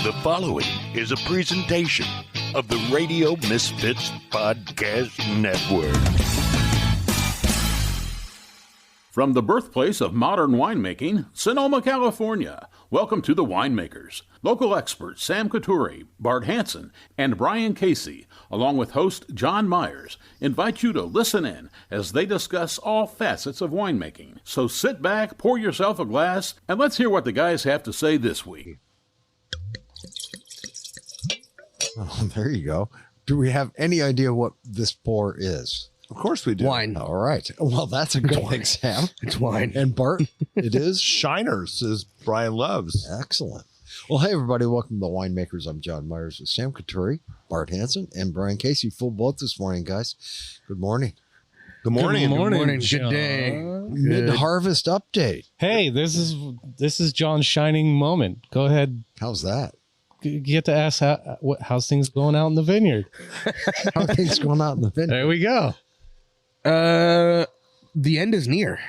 The following is a presentation of the Radio Misfits Podcast Network. From the birthplace of modern winemaking, Sonoma, California, welcome to The Winemakers. Local experts Sam Couturi, Bart Hansen, and Brian Casey, along with host John Myers, invite you to listen in as they discuss all facets of winemaking. So sit back, pour yourself a glass, and let's hear what the guys have to say this week. Oh, there you go. Do we have any idea what this pour is? Of course we do. Wine. All right. Well, that's a good thing, Sam. It's wine. And Bart, it is? Shiners, as Brian loves. Excellent. Well, hey, everybody. Welcome to the Winemakers. I'm John Myers with Sam Couturi, Bart Hansen, and Brian Casey. Full boat this morning, guys. Good morning. Good morning. Good morning. John. Good day. Mid-harvest update. Hey, this is John's shining moment. Go ahead. How's that? You get to ask how's things going out in the vineyard. How are things going out in the vineyard? There we go. The end is near.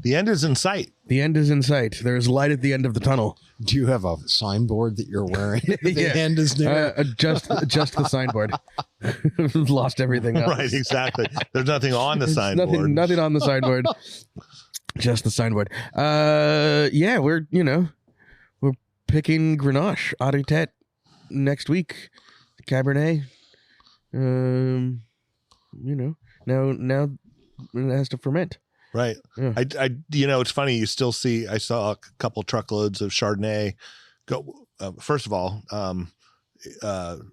The end is in sight. The end is in sight. There's light at the end of the tunnel. Do you have a signboard that you're wearing? The Yeah. end is near. Just the signboard. Lost everything else. Right, exactly. There's nothing on the signboard. Nothing on the signboard. Just the signboard. Yeah, we're picking Grenache, Auditet next week. Cabernet. Now it has to ferment. Right. Yeah. I it's funny. You still see, I saw a couple truckloads of Chardonnay go. First of all,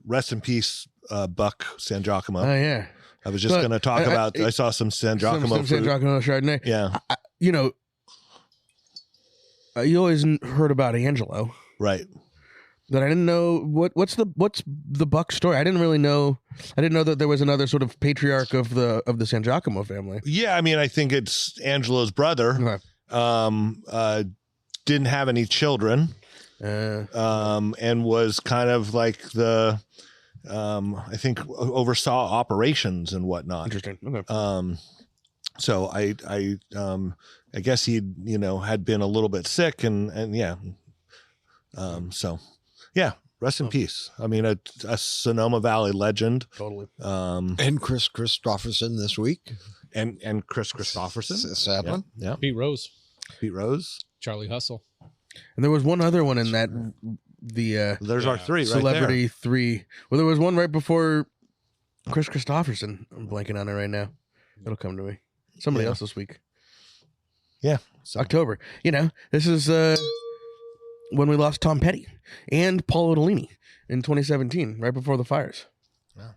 rest in peace, Buck San Giacomo. Oh, yeah. I was just going to talk about, I saw some San Giacomo. Some San Giacomo Chardonnay. Yeah. You always heard about Angelo. Right. But I didn't know what's the Buck story. I didn't really know. I didn't know that there was another sort of patriarch of the San Giacomo family. Yeah. I mean, I think it's Angelo's brother. Okay. Didn't have any children. And was kind of like I think oversaw operations and whatnot. Interesting. Okay. So I guess he, had been a little bit sick and yeah. So yeah, rest in peace. I mean, a Sonoma Valley legend. Totally. And Chris Christopherson this week. And Chris Christopherson. Sadly. Yeah. Pete Rose, Charlie Hustle. And there was one other one in that There's our three right Celebrity 3. Well, there was one right before Chris Christopherson. I'm blanking on it right now. It'll come to me. Somebody else this week. Yeah. So. October. This is when we lost Tom Petty and Paul Ottolini in 2017, right before the fires. Yeah.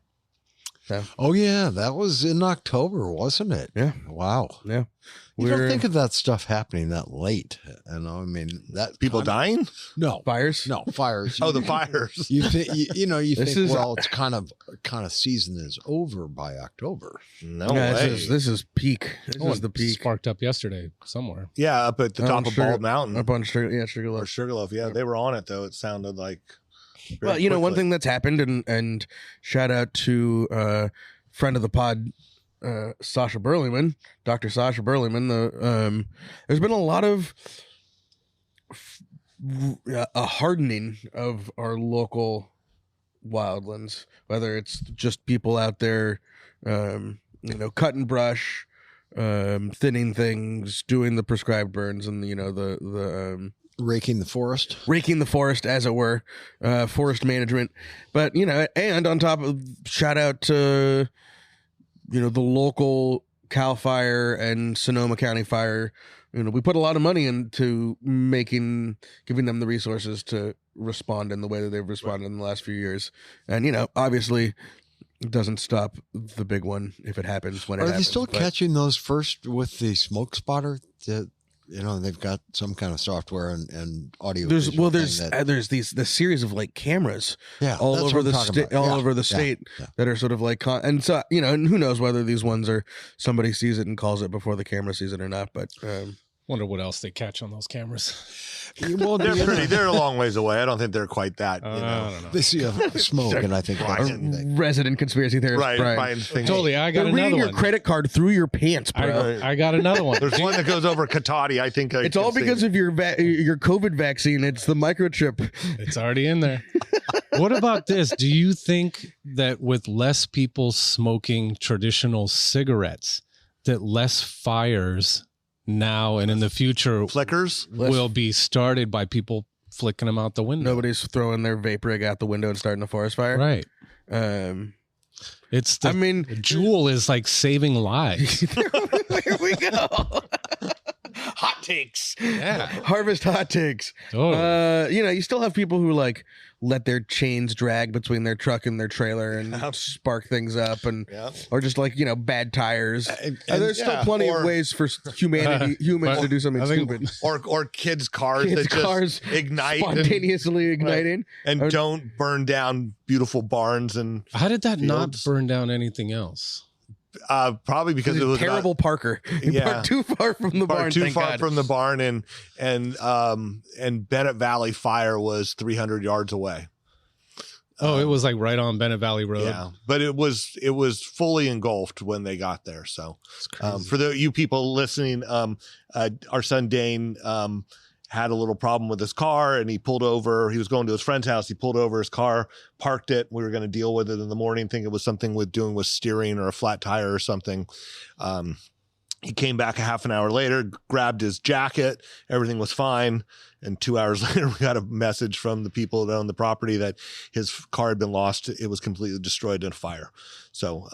So, Oh, yeah. That was in October, wasn't it? Yeah. Wow. yeah. You don't think of that stuff happening that late. I mean, that People dying? No. Fires? No, fires. Oh, the fires. You think you This think is- well, it's kind of season is over by October. No Yeah, way. this is peak. This is the peak. Sparked up yesterday somewhere. Yeah, up at the top of Bald Mountain. Up on Sugarloaf. Or Sugarloaf. Yeah, they were on it, though. It sounded like... Well, one thing that's happened, and shout out to friend of the pod, Sasha Burleyman, Dr. Sasha Burleyman. There's been a lot of a hardening of our local wildlands, whether it's just people out there, cut and brush, thinning things, doing the prescribed burns, and the Raking the forest. raking the forest, as it were, forest management. But and on top of, shout out to the local Cal Fire and Sonoma County Fire. We put a lot of money into giving them the resources to respond in the way that they've responded in the last few years. And obviously it doesn't stop the big one if it happens when it Are happens. they still catching those first with the smoke spotter? They've got some kind of software and audio. There's visual thing that- there's this series of like cameras all that's over what I'm the talking state, about. all Yeah, over the state that are sort of like, and so and who knows whether these ones are somebody sees it and calls it before the camera sees it or not. But Wonder what else they catch on those cameras. Well, They're a long ways away. I don't think they're quite that. You I know. don't know. they see a smoke, and I think that's Resident conspiracy theorist, Right. Brian. Brian thinks- Totally, I got They're reading another your one. credit card through your pants, bro. I got another one. There's one that goes over Katati. I think It's all because of your COVID vaccine. It's the microchip. It's already in there. What about this? Do you think that with less people smoking traditional cigarettes, that less fires now and in the future flickers will be started by people flicking them out the window? Nobody's throwing their vape rig out the window and starting a forest fire. Right. It's the, I mean, Juul is like saving lives. Here we go. Hot takes. Yeah. Harvest hot takes. Totally. You still have people who like let their chains drag between their truck and their trailer and spark things up, and or just like bad tires. And there's still plenty of ways for humans to do something stupid. Or kids' cars Kids' that just cars ignite spontaneously igniting and don't burn down beautiful barns and How did that not fields. burn down anything else? Probably because it was terrible Parker. Yeah. Parked too far from the barn. too thank far God. from the barn, and Bennett Valley Fire was 300 yards away. Oh, it was like right on Bennett Valley Road. Yeah, but it was fully engulfed when they got there. So It's for you people listening, our son Dane had a little problem with his car, and he pulled over. He was going to his friend's house. He pulled over his car, parked it. We were going to deal with it in the morning, think it was something with steering or a flat tire or something. He came back a half an hour later, grabbed his jacket. Everything was fine. And 2 hours later, we got a message from the people that own the property that his car had been lost. It was completely destroyed in a fire. So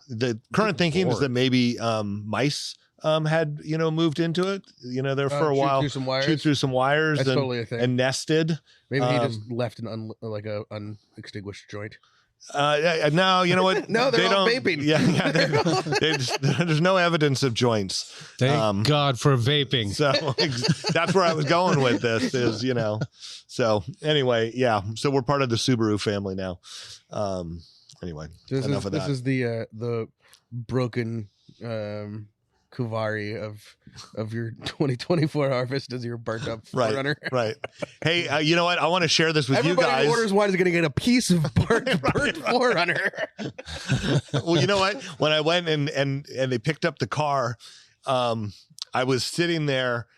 the current thinking is that maybe mice had moved into it, there for a while, chewed through some wires, That's totally a thing. and nested. Maybe he just left an unextinguished joint. No, you know what? No, they're all vaping. Yeah, there's no evidence of joints. Thank God for vaping. So that's where I was going with this. So anyway, yeah. So we're part of the Subaru family now. Anyway, enough of that. This is the broken Kuvari of your 2024 harvest as your burnt up Forerunner. Right. Hey, you know what? I want to share this with Everybody you guys. who orders wine is going to get a piece of burnt Forerunner. Well, you know what? When I went and they picked up the car, I was sitting there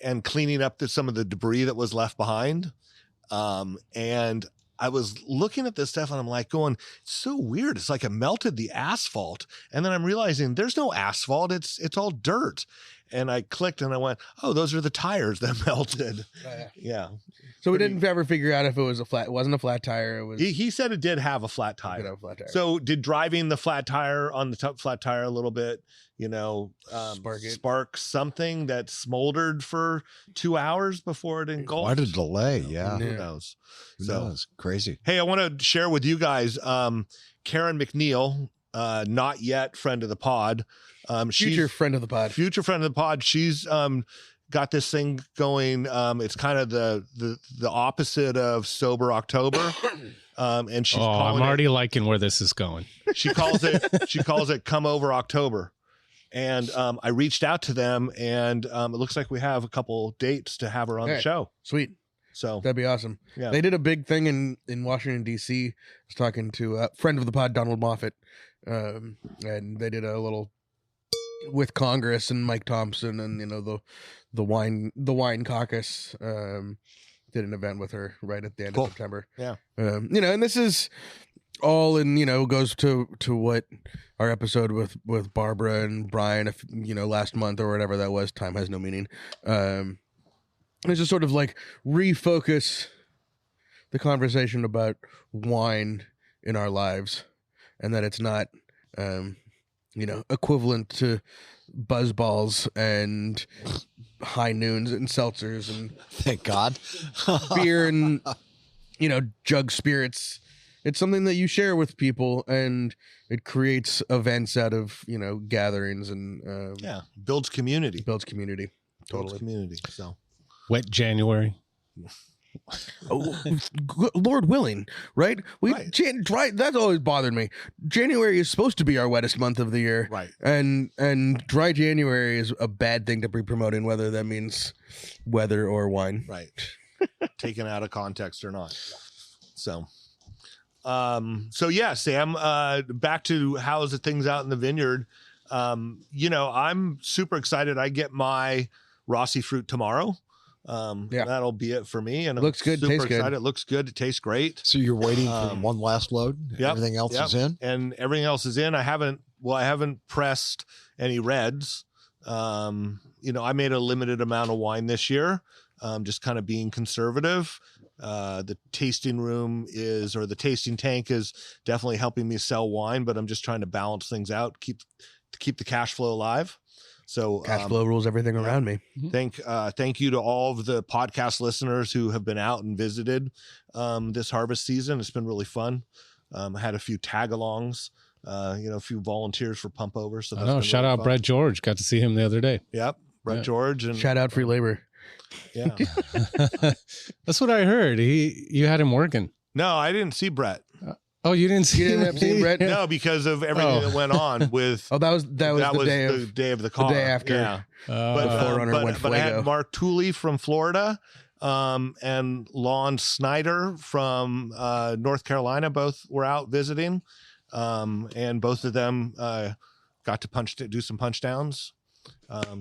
and cleaning up some of the debris that was left behind. And I was looking at this stuff and I'm like going, it's so weird. It's like it melted the asphalt. And then I'm realizing there's no asphalt. It's all dirt. And I clicked and I went, oh, those are the tires that melted. Yeah. So we didn't ever figure out if it was it wasn't a flat tire. It was. He said it did have a flat tire. It did have a flat tire. So did driving the flat tire on the top flat tire a little bit, spark something that smoldered for 2 hours before it engulfed? quite a delay. Yeah. Who knows? So it's crazy. Hey, I want to share with you guys, Karen McNeil, not yet friend of the pod. Future friend of the pod. Future friend of the pod. She's got this thing going. It's kind of the opposite of Sober October. And she's I'm already liking where this is going. She calls it Come Over October. And I reached out to them, and it looks like we have a couple dates to have her on the show. Sweet. So That'd be awesome. Yeah. They did a big thing in Washington, D.C. I was talking to a friend of the pod, Donald Moffat, and they did a little with Congress and Mike Thompson and the wine caucus. Did an event with her right at the end of September. Yeah. And this is all in, goes to what our episode with Barbara and Brian, last month or whatever that was. Time has no meaning. It's just sort of like refocus the conversation about wine in our lives, and that it's not, equivalent to buzzballs and high noons and seltzers and Thank God. beer and, jug spirits. It's something that you share with people, and it creates events out of, gatherings and builds community. Builds community. Totally. Builds community. So Wet January. Lord willing, right? Right. That's always bothered me. January is supposed to be our wettest month of the year, Right. And dry January is a bad thing to be promoting, whether that means weather or wine. Right. Taken out of context or not. So yeah, Sam, back to how's the things out in the vineyard. I'm super excited. I get my Rossi fruit tomorrow. That'll be it for me. And Looks good, super tastes good. excited. It looks good. It tastes great. So you're waiting for one last load. Yep, Everything else is in. And everything else is in. I haven't pressed any reds. I made a limited amount of wine this year. Just kind of being conservative. The tasting the tasting tank is definitely helping me sell wine, but I'm just trying to balance things out, keep the cash flow alive. So Cash flow rules everything around me. Thank you to all of the podcast listeners who have been out and visited this harvest season. It's been really fun. I had a few tag-alongs, a few volunteers for pump over. So that's shout really out fun. Brett George. Got to see him the other day. Yep, Brett George and Shout out free labor. yeah. That's what I heard. You had him working. No, I didn't see Brett. Oh, you didn't see You didn't him? end up seeing Brett? No, because of everything that went on with. Oh, that was the day of the car. the day after. Yeah. The Forerunner went but I had fuego. Mark Tooley from Florida, and Lon Snyder from North Carolina. Both were out visiting, and both of them got to do some punch downs.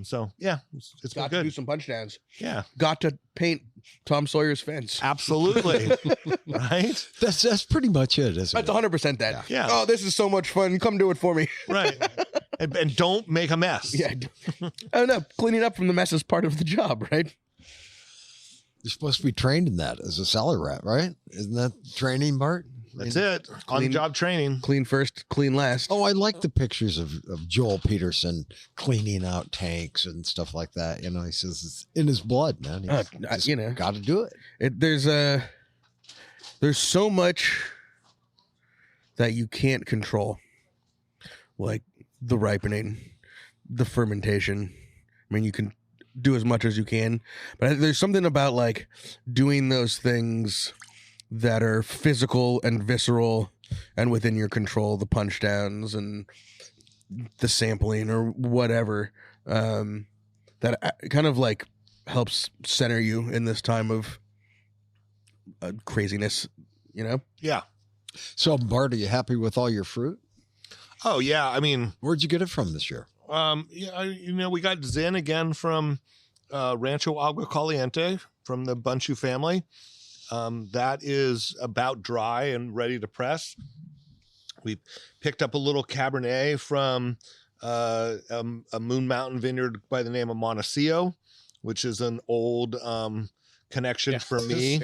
So yeah, it's been Got good. to do some punch downs. Yeah, Got to paint Tom Sawyer's fence. absolutely. Right. That's pretty much it, isn't That's it? 100% that. Yeah. Oh, this is so much fun. Come do it for me. Right. And don't make a mess. Yeah. Oh no, cleaning up from the mess is part of the job, right? You're supposed to be trained in that as a cellar rat, right? Isn't that training, Bart? That's it. On the job training. Clean first, clean last. Oh, I like the pictures of Joel Peterson cleaning out tanks and stuff like that. He says it's in his blood, man. He's got to do it. There's so much that you can't control, like the ripening, the fermentation. I mean, you can do as much as you can, but there's something about like doing those things that are physical and visceral and within your control, the punch downs and the sampling or whatever, that kind of like helps center you in this time of craziness, Yeah. So, Bart, are you happy with all your fruit? Oh yeah. I mean, Where'd you get it from this year? We got Zen again from Rancho Agua Caliente from the Bunchu family. That is about dry and ready to press. We picked up a little Cabernet from a Moon Mountain vineyard by the name of Montecillo, which is an old connection for me.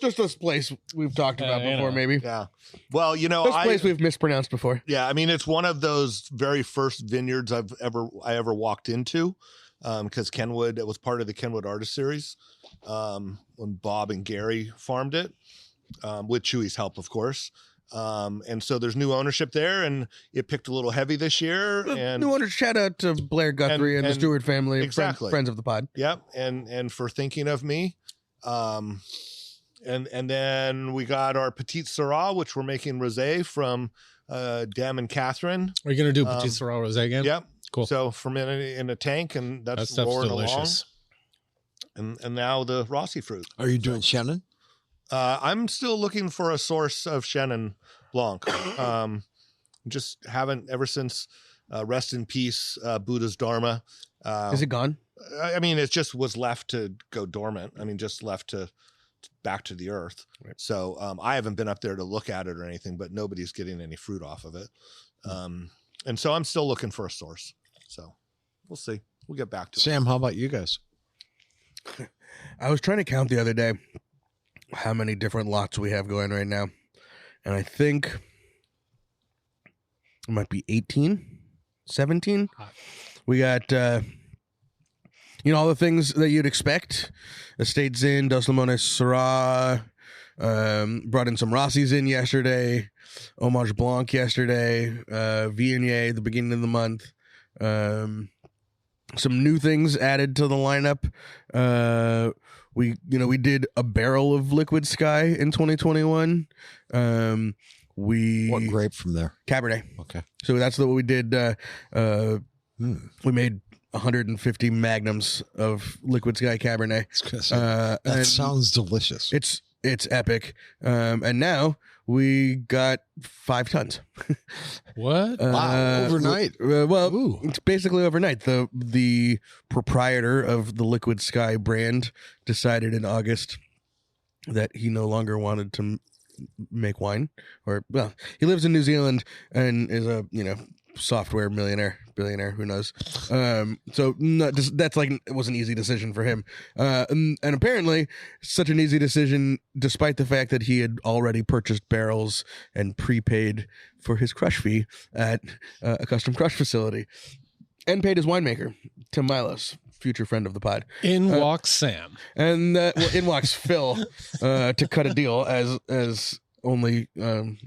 Just this place we've talked about before, maybe. Yeah. Well, This place we've mispronounced before. yeah, I mean, it's one of those very first vineyards I ever walked into, because Kenwood, it was part of the Kenwood Artist Series, when Bob and Gary farmed it, with Chewy's help, of course. And so there's new ownership there, and it picked a little heavy this year. And New owner, shout out to Blair Guthrie and the and- Stewart family, exactly. friends of the pod. yep, and for thinking of me. And then we got our Petite Syrah, which we're making rosé from Dam and Catherine. Are you going to do Petit Syrah Rosé again? Yep. Cool. So fermented in a tank, and That that's stuff's roaring delicious. along. And now the Rossi fruit. Are you doing Shannon? I'm still looking for a source of Chenin Blanc. Just haven't ever since rest in peace, Buddha's Dharma. Is it gone? I mean, it just was left to go dormant. I mean, just left to back to the earth. Right. So I haven't been up there to look at it or anything, but nobody's getting any fruit off of it. And so I'm still looking for a source. So we'll see. We'll get back to it. Sam, how about you guys? I was trying to count the other day how many different lots we have going right now. And I think it might be 18, 17. We got, all the things that you'd expect. Estate Zin, Dos Limones Syrah, brought in some Rossi's in yesterday, Homage Blanc yesterday, Viognier the beginning of the month. some new things added to the lineup. We did a barrel of Liquid Sky in 2021. What grape from there? Cabernet. Okay. So that's what we did. We made 150 magnums of Liquid Sky Cabernet. That sounds delicious. It's epic. And now we got 5 tons. What? Wow, overnight. It's basically overnight. The proprietor of the Liquid Sky brand decided in August that he no longer wanted to make wine, he lives in New Zealand and is a software billionaire, who knows. So that's like, it was an easy decision for him, and apparently such an easy decision despite the fact that he had already purchased barrels and prepaid for his crush fee at a custom crush facility and paid his winemaker, Tim Milos, future friend of the pod. In walks Sam. And in walks Phil to cut a deal as only an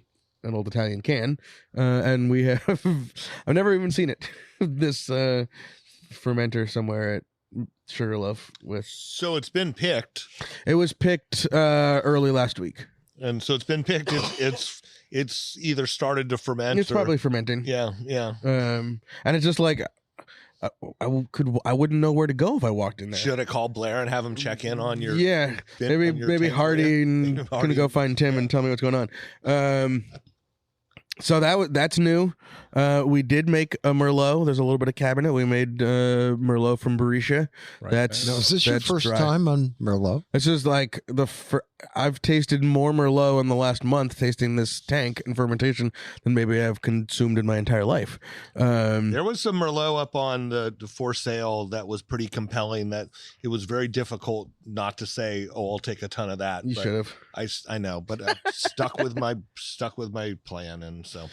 old Italian can. And we have, I've never even seen it, this fermenter somewhere at Sugarloaf with. So it's been picked. It was picked early last week. And so it's been picked. It's either started to ferment. It's probably fermenting. Yeah. And it's just like, I wouldn't know where to go if I walked in there. Should I call Blair and have him check in on your? Yeah, maybe Hardy and gonna go find Tim and tell me what's going on. So that's new. We did make a Merlot. There's a little bit of Cabernet. We made Merlot from Barisha. Right. Now, is this your first time on Merlot? This is like I've tasted more Merlot in the last month tasting this tank and fermentation than maybe I've consumed in my entire life. There was some Merlot up on the for sale that was pretty compelling, that it was very difficult not to say, "Oh, I'll take a ton of that." You should have. I know, but I stuck with my plan, and so anyway.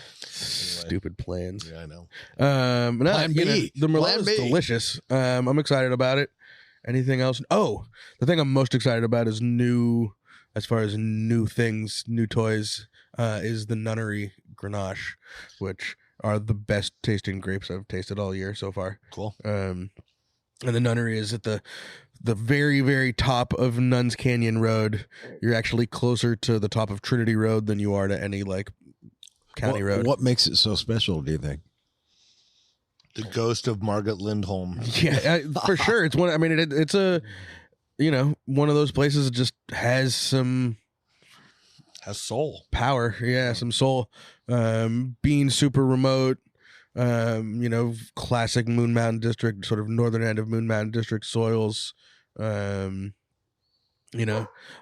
Stupid plans. Yeah, I know. Plan B. The Merlot is delicious. I'm excited about it. Anything else? Oh, the thing I'm most excited about is new, as far as new things, new toys, is the Nunnery Grenache, which are the best tasting grapes I've tasted all year so far. Cool. And the Nunnery is at the very, very top of Nuns Canyon Road. You're actually closer to the top of Trinity Road than you are to any county road. What makes it so special, do you think? The ghost of Margaret Lindholm. Yeah, for sure. It's one. I mean, it's a, one of those places that just has some soul power. Yeah, some soul. Being super remote. Classic Moon Mountain District, sort of northern end of Moon Mountain District soils. A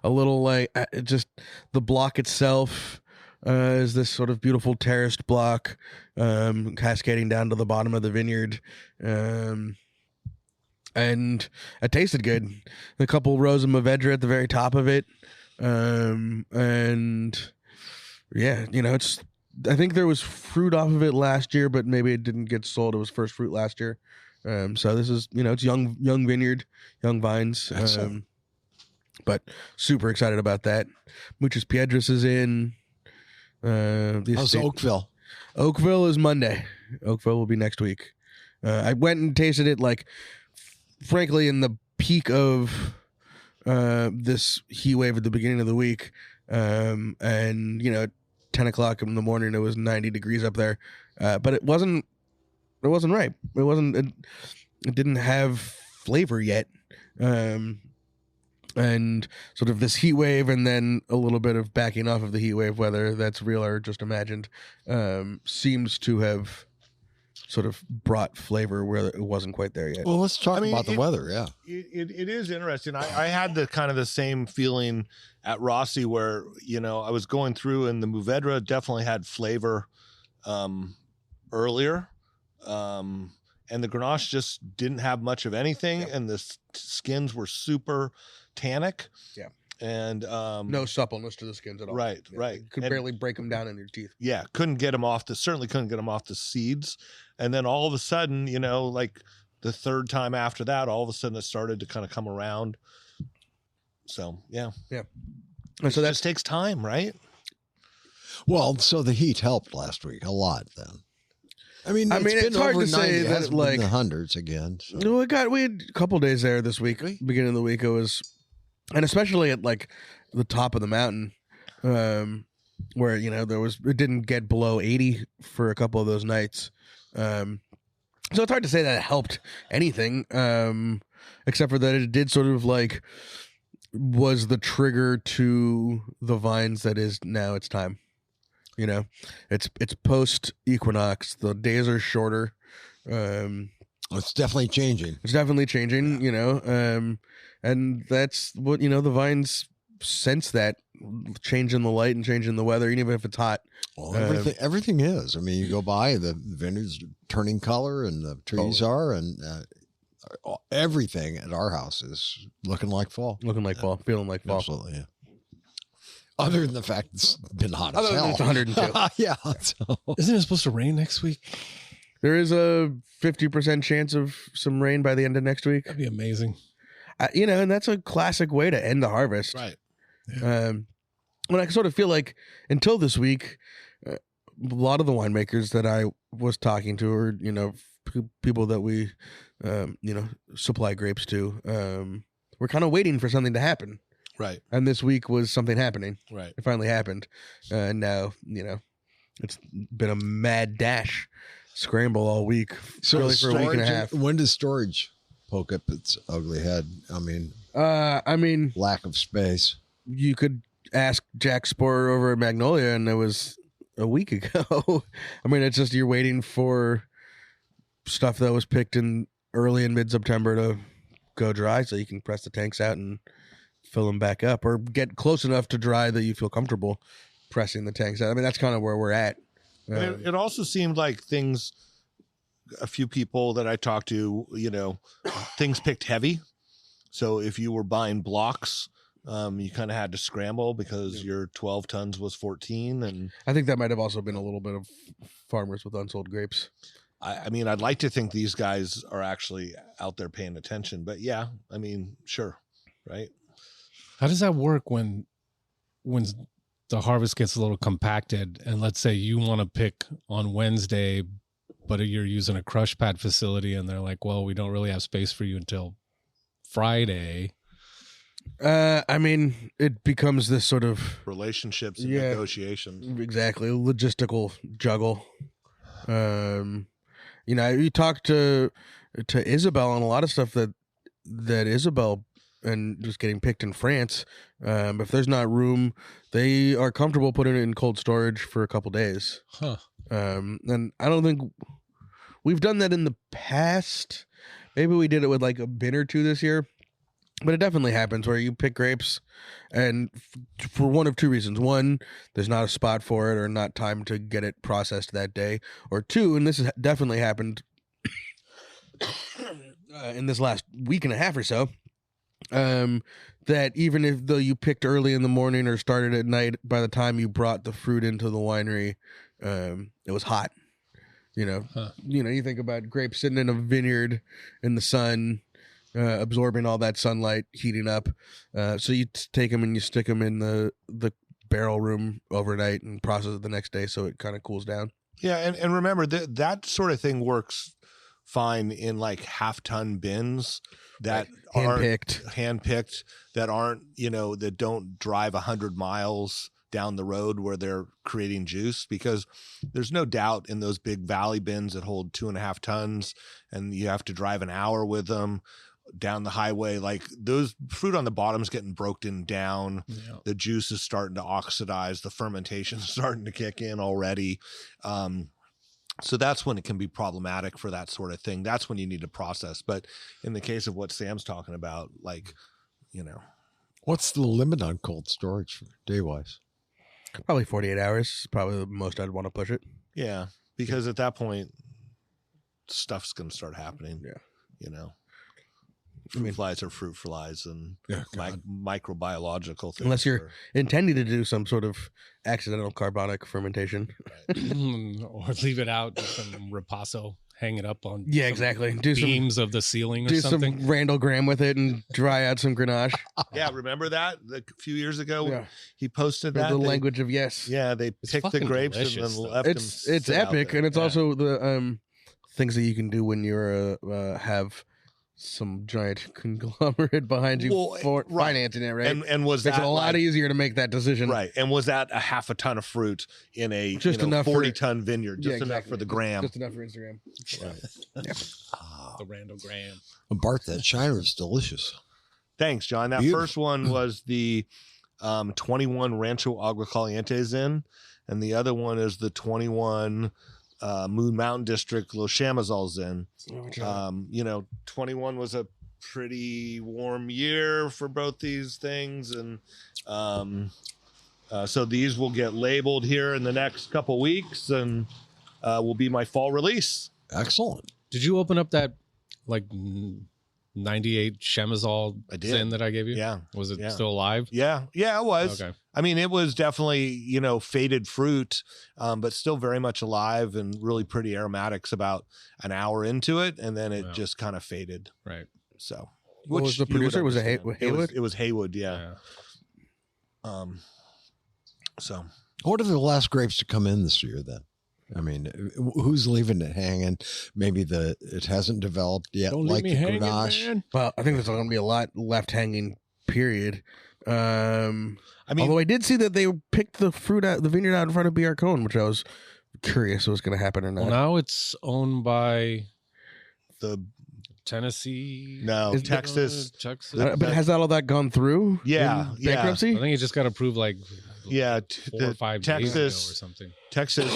little just the block itself. Is this sort of beautiful terraced block, cascading down to the bottom of the vineyard, and it tasted good. A couple rows of Mourvedre at the very top of it, and yeah, it's. I think there was fruit off of it last year, but maybe it didn't get sold. It was first fruit last year, so this is it's young vineyard, young vines, but super excited about that. Muchas Piedras is in. How's Oakville? Oakville is Monday. Oakville will be next week. I went and tasted it, frankly, in the peak of this heat wave at the beginning of the week. And 10 o'clock in the morning, it was 90 degrees up there. But it wasn't ripe. It didn't have flavor yet. And sort of this heat wave, and then a little bit of backing off of the heat wave, whether that's real or just imagined, seems to have sort of brought flavor where it wasn't quite there yet. Well, let's talk about the weather. Yeah, it is interesting. I had the same feeling at Rossi, where I was going through, and the Mourvedre definitely had flavor earlier, and the Grenache just didn't have much of anything, and the skins were super tannic. Yeah. And no suppleness to the skins at all. Right. You could barely break them down in your teeth. Yeah, certainly couldn't get them off the seeds. And then all of a sudden, the third time after that, all of a sudden it started to kind of come around. So yeah. And so that just takes time, right? Well, so the heat helped last week a lot then. I mean, it's hard over to 90. say It that hasn't been like in the hundreds again. So. no, we had a couple days there this week. Really? Beginning of the week, it was, and especially at like the top of the mountain, where it didn't get below 80 for a couple of those nights. So it's hard to say that it helped anything, except for that it did sort of like was the trigger to the vines that is now it's time. It's post equinox. The days are shorter. It's definitely changing. And that's what the vines sense, that change in the light and change in the weather, even if it's hot. Well, everything is. I mean, you go by, the vineyards turning color, and the trees are, and everything at our house is looking like fall. Fall, feeling like fall. Absolutely, yeah. Other than the fact it's been hot as Other than hell. it's 102. Yeah. So. Isn't it supposed to rain next week? There is a 50% chance of some rain by the end of next week. That'd be amazing. And that's a classic way to end the harvest. Right. When I sort of feel like until this week, a lot of the winemakers that I was talking to, or people that we, supply grapes to, we're kind of waiting for something to happen. Right. And this week was something happening. Right. It finally happened, and now it's been a mad dash, scramble all week. So really for a week and a half. When does storage poke up its ugly head? I mean, lack of space. You could ask Jack Sporer over at Magnolia, and it was a week ago. I mean, it's just you're waiting for stuff that was picked in early and mid-September to go dry, so you can press the tanks out and fill them back up, or get close enough to dry that you feel comfortable pressing the tanks out. I mean, that's kind of where we're at. It also seemed like a few people that I talked to, things picked heavy. So if you were buying blocks, you kind of had to scramble because your 12 tons was 14. And I think that might have also been a little bit of farmers with unsold grapes. I mean, I'd like to think these guys are actually out there paying attention, but yeah, I mean, sure. Right. How does that work when the harvest gets a little compacted, and let's say you want to pick on Wednesday, but you're using a crush pad facility, and they're like, well, we don't really have space for you until Friday. I mean, it becomes this sort of relationships and negotiations. Exactly. Logistical juggle. You talk to Isabel on a lot of stuff that Isabel and just getting picked in France. If there's not room, they are comfortable putting it in cold storage for a couple days. Huh. And I don't think we've done that in the past. Maybe we did it with like a bin or two this year, but it definitely happens where you pick grapes and for one of two reasons. One, there's not a spot for it or not time to get it processed that day. Or two, and this has definitely happened in this last week and a half or so, that even though you picked early in the morning or started at night, by the time you brought the fruit into the winery, it was hot. You think about grapes sitting in a vineyard in the sun, absorbing all that sunlight, heating up. So you take them and you stick them in the barrel room overnight and process it the next day, so it kind of cools down. Yeah, and remember that sort of thing works fine in like half-ton bins that aren't hand-picked, that aren't, that don't drive 100 miles down the road where they're creating juice, because there's no doubt in those big valley bins that hold 2.5 tons and you have to drive an hour with them down the highway, like those fruit on the bottom is getting broken down. Yeah. The juice is starting to oxidize. The fermentation is starting to kick in already. So that's when it can be problematic for that sort of thing. That's when you need to process. But in the case of what Sam's talking about, like, what's the limit on cold storage day-wise? Probably 48 hours. Probably the most I'd want to push it. Yeah, because at that point, stuff's going to start happening. Yeah. Fruit flies are fruit flies, and microbiological things. Unless you're intending to do some sort of accidental carbonic fermentation. Or leave it out with some ripasso hang it up on exactly. Do beams of the ceiling or do something. some Randall Graham with it and dry out some Grenache. Yeah, remember that a few years ago? Yeah. He posted The that. language of yes. Yeah, they It's picked the fucking grapes delicious, and though. then left them. It's sit out epic, there. and it's Yeah. also the things that you can do when you're have some giant conglomerate behind you Well, for right. financing it, right? And was Makes that it a lot like, easier to make that decision. right? And was that a half a ton of fruit in a Just enough for- 40-ton vineyard? Just Yeah, enough exactly. for the gram. Just enough for Instagram. The Randall Graham. Bart, that Shiner is delicious. Thanks, John. That Beautiful. first one was the 21 Rancho Aguacalientes in, and the other one is the 21 Moon Mountain District Los Chamazals in. 21 was a pretty warm year for both these things, and so these will get labeled here in the next couple weeks, and will be my fall release. Excellent. Did you open up that like 98 Chamazal I did. Zin that I gave you? Yeah, Was it Yeah. still alive? yeah, it was. Okay. I mean, it was definitely, faded fruit, but still very much alive and really pretty aromatics about an hour into it. And then it Wow. just kind of faded. Right. So, What was the you would producer? Was it understand. Haywood? It was Haywood. Yeah. Yeah. So What are the last grapes to come in this year then? I mean, who's leaving it hanging? Maybe it hasn't developed yet. Don't like leave me the hanging, Grenache. man. Well, I think there's going to be a lot left hanging. Period. I mean, Although I did see that they picked the vineyard out in front of BR Cone, which I was curious what was going to happen or not. Well, now it's owned by the Tennessee. Is- Texas. But has all that gone through? Yeah, in yeah. bankruptcy. I think it just got approved like yeah, 4 or 5 days ago or something. Texas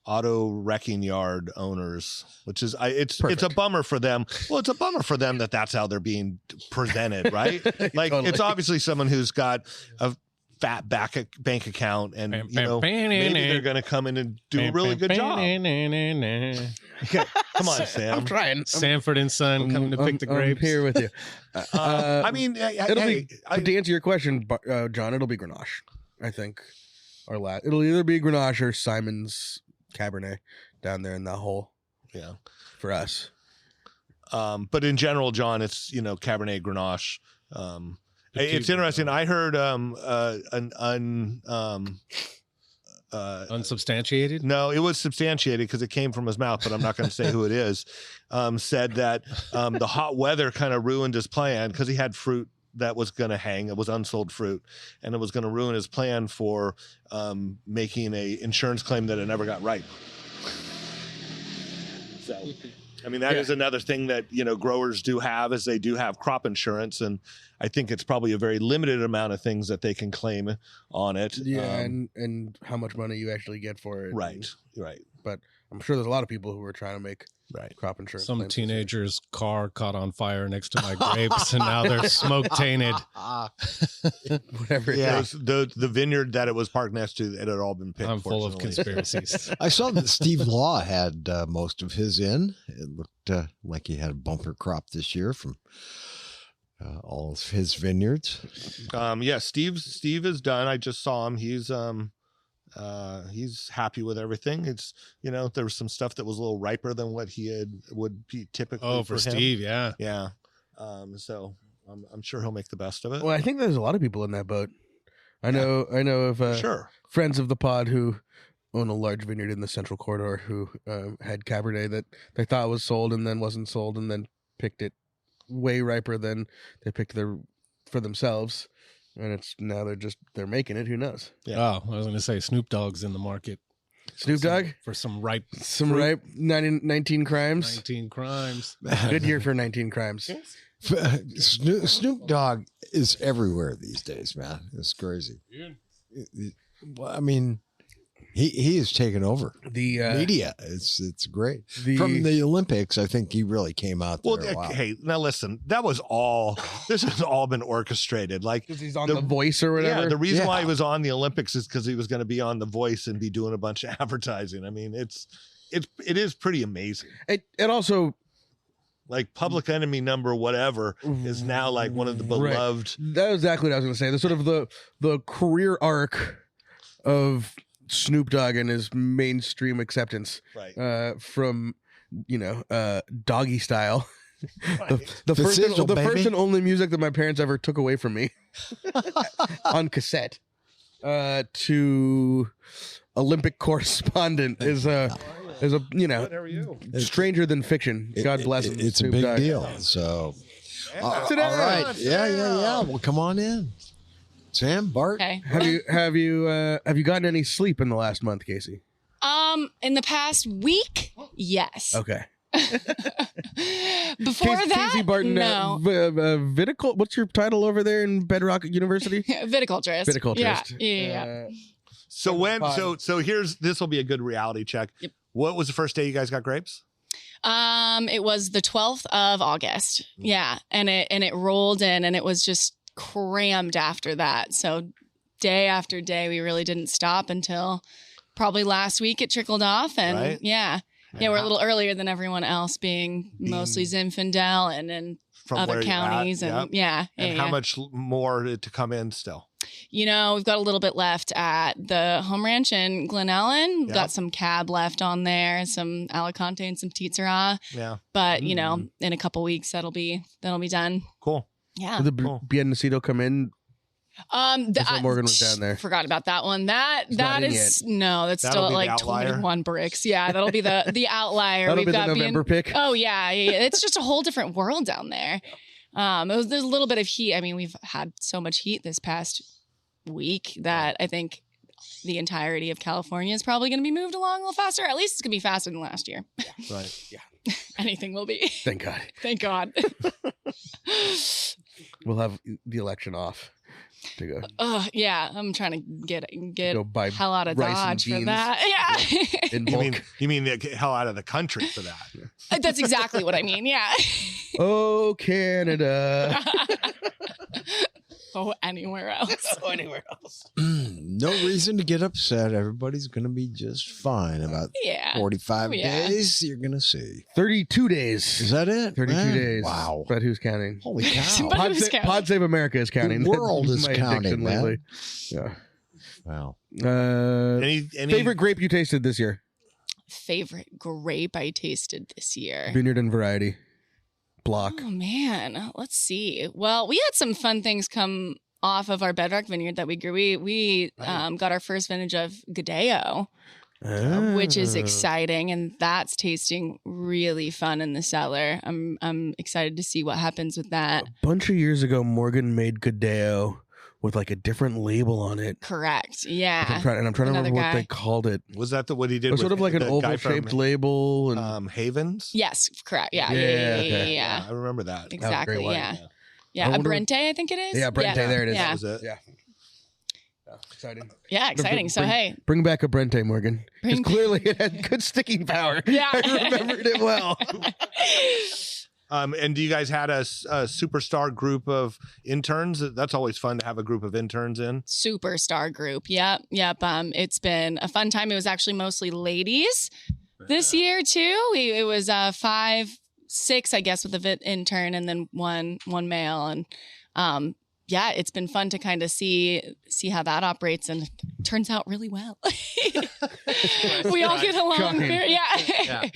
auto wrecking yard owners, which is it's a bummer for them. Well, it's a bummer for them that's how they're being presented, right? Like Totally. It's obviously someone who's got a fat bank account, and maybe they're going to come in and do a really good job. Come on, Sam. I'm trying. Sanford and Son coming to pick the grapes. I'm here with you. I mean, But to answer your question, John, it'll be Grenache, I think. It'll either be Grenache or Simon's Cabernet down there in that hole. Yeah, for us. But in general, John, it's Cabernet Grenache. It's interesting. I heard unsubstantiated. No, it was substantiated because it came from his mouth, but I'm not going to say who it is. Said that the hot weather kind of ruined his plan because he had fruit that was going to hang. It was unsold fruit, and it was going to ruin his plan for making a insurance claim that it never got ripe. So, I mean, that is another thing that growers do have, is they do have crop insurance, and I think it's probably a very limited amount of things that they can claim on it. Yeah, and how much money you actually get for it. Right. But I'm sure there's a lot of people who are trying to make crop insurance. Some claims. teenager's car caught on fire next to my grapes, and now they're smoke tainted. Whatever. Yeah, the vineyard that it was parked next to, it had all been picked. I'm full of fortunately. conspiracies. I saw that Steve Law had most of his in. It looked like he had a bumper crop this year from all of his vineyards. Yeah, Steve is done. I just saw him. He's happy with everything. It's there was some stuff that was a little riper than what would be typically. Oh, for him. Steve, yeah. So I'm sure he'll make the best of it. Well, I think there's a lot of people in that boat. I know of Sure. friends of the pod who own a large vineyard in the Central Corridor who had Cabernet that they thought was sold and then wasn't sold, and then picked it way riper than they picked for themselves. And it's now they're making it. Who knows? Yeah. Oh, I was going to say Snoop Dogg's in the market. Snoop Dogg? For some ripe 19 crimes. 19 crimes. Good year for 19 crimes. Snoop Dogg is everywhere these days, man. It's crazy. Well, I mean, he has taken over The media. It's great. The- From the Olympics, I think he really came out there. Well, Wow. hey, now listen. That was all. This has all been orchestrated. Like because he's on the Voice or whatever. Yeah, the reason why Yeah. he was on the Olympics is because he was going to be on The Voice and be doing a bunch of advertising. I mean, it is pretty amazing. It also Like Public Enemy number whatever is now like one of the Right. beloved. that was exactly what I was going to say. The sort of the career arc of Snoop Dogg and his mainstream acceptance, Right. from Doggy Style. The sizzle, first baby. and only music that my parents ever took away from me on cassette, to Olympic correspondent is a What are you? stranger than fiction. God bless him. It's a Snoop big Dogg. deal. So, all Sit down. right. Yeah. Well, come on in. Sam, Bart. Okay. Have you gotten any sleep in the last month, Casey? In the past week, yes. Okay. Before that, Casey Barton, no. viticul. What's your title over there in Bedrock University? Viticulturist. Viticulturist. Yeah. So this will be a good reality check. Yep. What was the first day you guys got grapes? It was the 12th of August. Yeah, and it rolled in, and it was just crammed after that. So day after day, we really didn't stop until probably last week. It trickled off, and Right. yeah, we're a little earlier than everyone else, being mostly Zinfandel and From other where you're at? counties, and Yep. yeah. And how much more to come in still? We've got a little bit left at the home ranch in Glen Ellen. We've Yeah. got some cab left on there, some Alicante and some Tizera. Yeah. But in a couple weeks that'll be done. Cool. Yeah. Did the Cool. Biennacido come in? I thought Morgan was down there. Forgot about that one. not That in is no, that's That'll still be at the like outlier? 21 bricks. Yeah, that'll be the outlier. That'll We've be the got November pick. Oh yeah, it's just a whole different world down there. There's a little bit of heat. I mean, we've had so much heat this past week that I think the entirety of California is probably going to be moved along a little faster. At least it's going to be faster than last year. Right. Yeah. Anything will be. Thank God. Thank God. We'll have the election off to go. Oh yeah, I'm trying to get Go buy hell out of rice and Dodge for beans. that. Yeah. In You bulk. mean the hell out of the country for that? That's exactly what I mean. Yeah. Oh, Canada. Oh, anywhere else. Anywhere else. No reason to get upset. Everybody's going to be just fine. About Yeah. 45 Oh, yeah. days, you're going to see. 32 days. Is that it? 32 Man, days. Wow. But who's counting? Holy cow. But who's counting? Pod Save America is counting. The world That's is my counting, addiction man. lately. Yeah. Wow. Any Favorite grape you tasted this year? Favorite grape I tasted this year. Vineyard and Variety. Block. Oh man, let's see. Well, we had some fun things come off of our Bedrock vineyard that we grew. We got our first vintage of Gadeo, which is Ah. exciting, and that's tasting really fun in the cellar. I'm excited to see what happens with that. A bunch of years ago, Morgan made Gadeo with like a different label on it. Correct. Yeah. I'm trying to Another remember what guy. they called it. Was that what he did? It was with sort of like an the guy oval-shaped from, label. And Havens? Yes, correct. Yeah. Yeah, Yeah. okay. Yeah. I remember that. great Exactly. wine. Yeah. I Yeah. A wonder- Brente, I think it is. Yeah, Brente, there it is. Yeah. That was it. Yeah. Exciting. Yeah. Exciting. So, Bring- hey. Bring back a Brente, Morgan. Because Bring- clearly it had good sticking power. Yeah. I remembered it well. And do you guys had a superstar group of interns? That's always fun to have a group of interns in. Superstar group. Yep. It's been a fun time. It was actually mostly ladies this year too. It was 5, 6, I guess, with a VIT intern, and then one male. And yeah, it's been fun to kind of see how that operates, and it turns out really well. We all get along Shocking. very, yeah.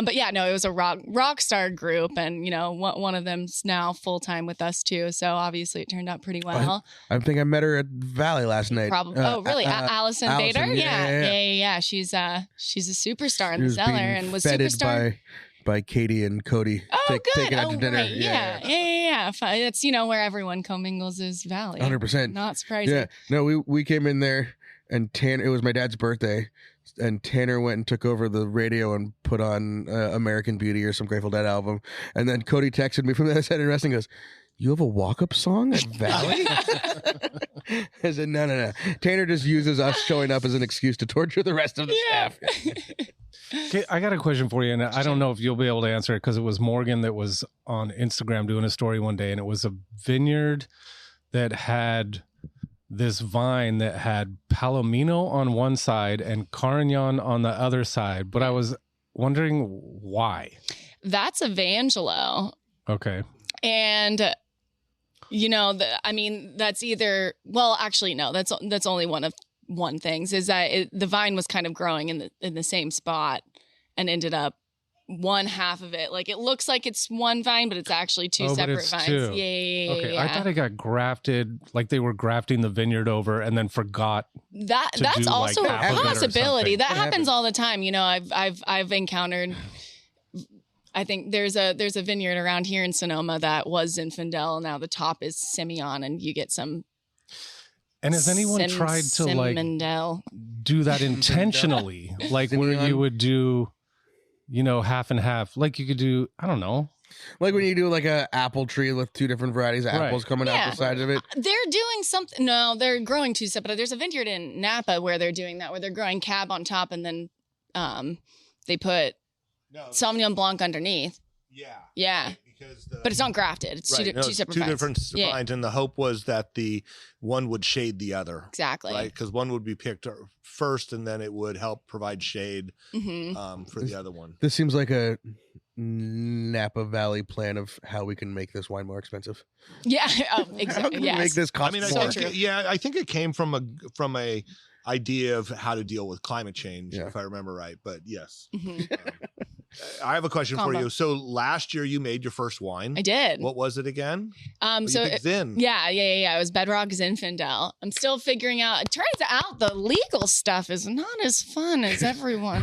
But yeah, no, it was a rock star group, and one of them's now full time with us too. So obviously, it turned out pretty well. I think I met her at Valley last night. Probably. Oh, really? Allison Bader? Allison, Yeah. She's a superstar in She the was cellar, being and was feted superstar. by Katie and Cody. Oh, good. Taking out Oh, to dinner. right. Yeah. It's where everyone commingles is Valley. 100%. Not surprising. Yeah. No, we came in there, and it was my dad's birthday, and Tanner went and took over the radio and put on American Beauty or some Grateful Dead album. And then Cody texted me from the other side of wrestling, goes, "You have a walk-up song at Valley?" I said, no. Tanner just uses us showing up as an excuse to torture the rest of the staff. Okay, I got a question for you, and I don't know if you'll be able to answer it because it was Morgan that was on Instagram doing a story one day, and it was a vineyard that had this vine that had Palomino on one side and Carignan on the other side, but I was wondering why. That's Evangelo. Okay. And that's either, well, actually, no, that's only one of one things is that the vine was kind of growing in the same spot and ended up one half of it. Like it looks like it's one vine, but it's actually two separate vines. Two. Yeah. Okay, I thought it got grafted, like they were grafting the vineyard over and then forgot. That's also a possibility. That happens all the time. You know, I've encountered. I think there's a vineyard around here in Sonoma that was Zinfandel. Now the top is Simeon, and you get some. And has anyone tried to Simendel. do that intentionally, like where you would do, you know, half and half, like you could do, I don't know. Like when you do like a apple tree with two different varieties of apples coming out the sides of it. They're doing something. No, they're growing two separate. There's a vineyard in Napa where they're doing that, where they're growing cab on top and then they put Sauvignon Blanc underneath. Yeah. But it's not grafted. It's two separate vines. Different vines, and the hope was that the one would shade the other. Exactly. Right, because one would be picked first, and then it would help provide shade for the other one. This seems like a Napa Valley plan of how we can make this wine more expensive. Yeah, How exactly. can we make this cost more? I think it came from a idea of how to deal with climate change, if I remember right. But yes. I have a question for you. So last year you made your first wine. I did. What was it again? Zin. Yeah. It was Bedrock Zinfandel. I'm still figuring out. It turns out the legal stuff is not as fun as everyone.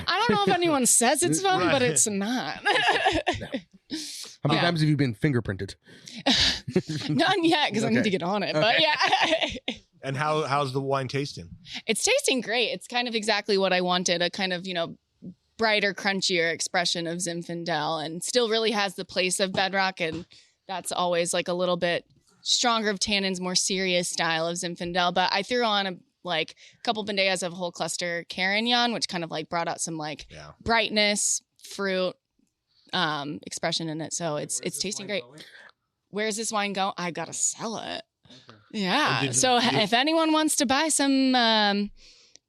I don't know if anyone says it's fun, but it's not. How many times have you been fingerprinted? None yet, because I need to get on it. Okay. But yeah. And how's the wine tasting? It's tasting great. It's kind of exactly what I wanted. A kind of, brighter, crunchier expression of Zinfandel, and still really has the place of Bedrock, and that's always like a little bit stronger of tannins, more serious style of Zinfandel. But I threw on a couple Bandejas of whole cluster Carignan, which kind of like brought out some brightness, fruit expression in it. So it's tasting great. Where's this wine going? I gotta sell it. Okay. Yeah. So if anyone wants to buy some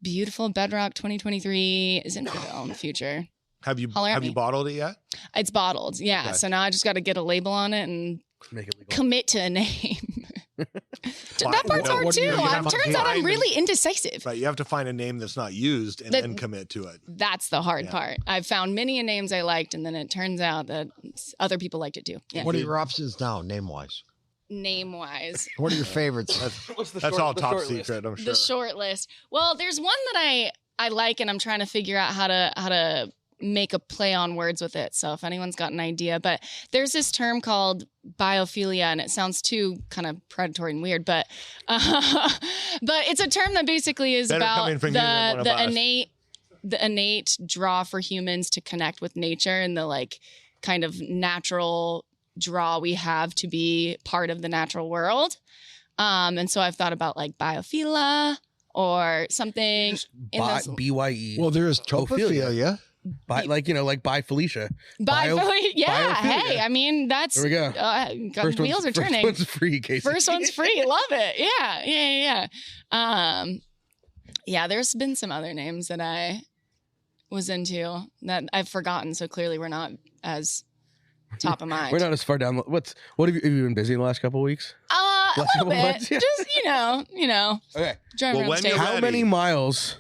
beautiful Bedrock 2023 Zinfandel in the future. Have you bottled it yet? It's bottled, yeah. Okay. So now I just got to get a label on it and commit to a name. That part's hard too. Turns out I'm really indecisive. Right, you have to find a name that's not used and then commit to it. That's the hard part. I've found many names I liked, and then it turns out that other people liked it too. Yeah. What are your options now, name-wise? Name-wise. What are your favorites? That's all top secret, I'm sure. The short list. Well, there's one that I like, and I'm trying to figure out how to make a play on words with it. So if anyone's got an idea, but there's this term called biophilia, and it sounds too kind of predatory and weird, but it's a term that basically is about the innate draw for humans to connect with nature, and the like kind of natural draw we have to be part of the natural world. And so I've thought about like biophilia or something. BYE. Well, there is topophilia. By Felicia. Yeah. Hey, I mean, that's. There we go. Wheels are turning. First one's free, Casey. First one's free. Love it. Yeah. There's been some other names that I was into that I've forgotten. So clearly we're not as top of mind. We're not as far down. What have you been busy in the last couple of weeks? A little bit. Yeah. Just, you know. Okay. Driving around state. How many miles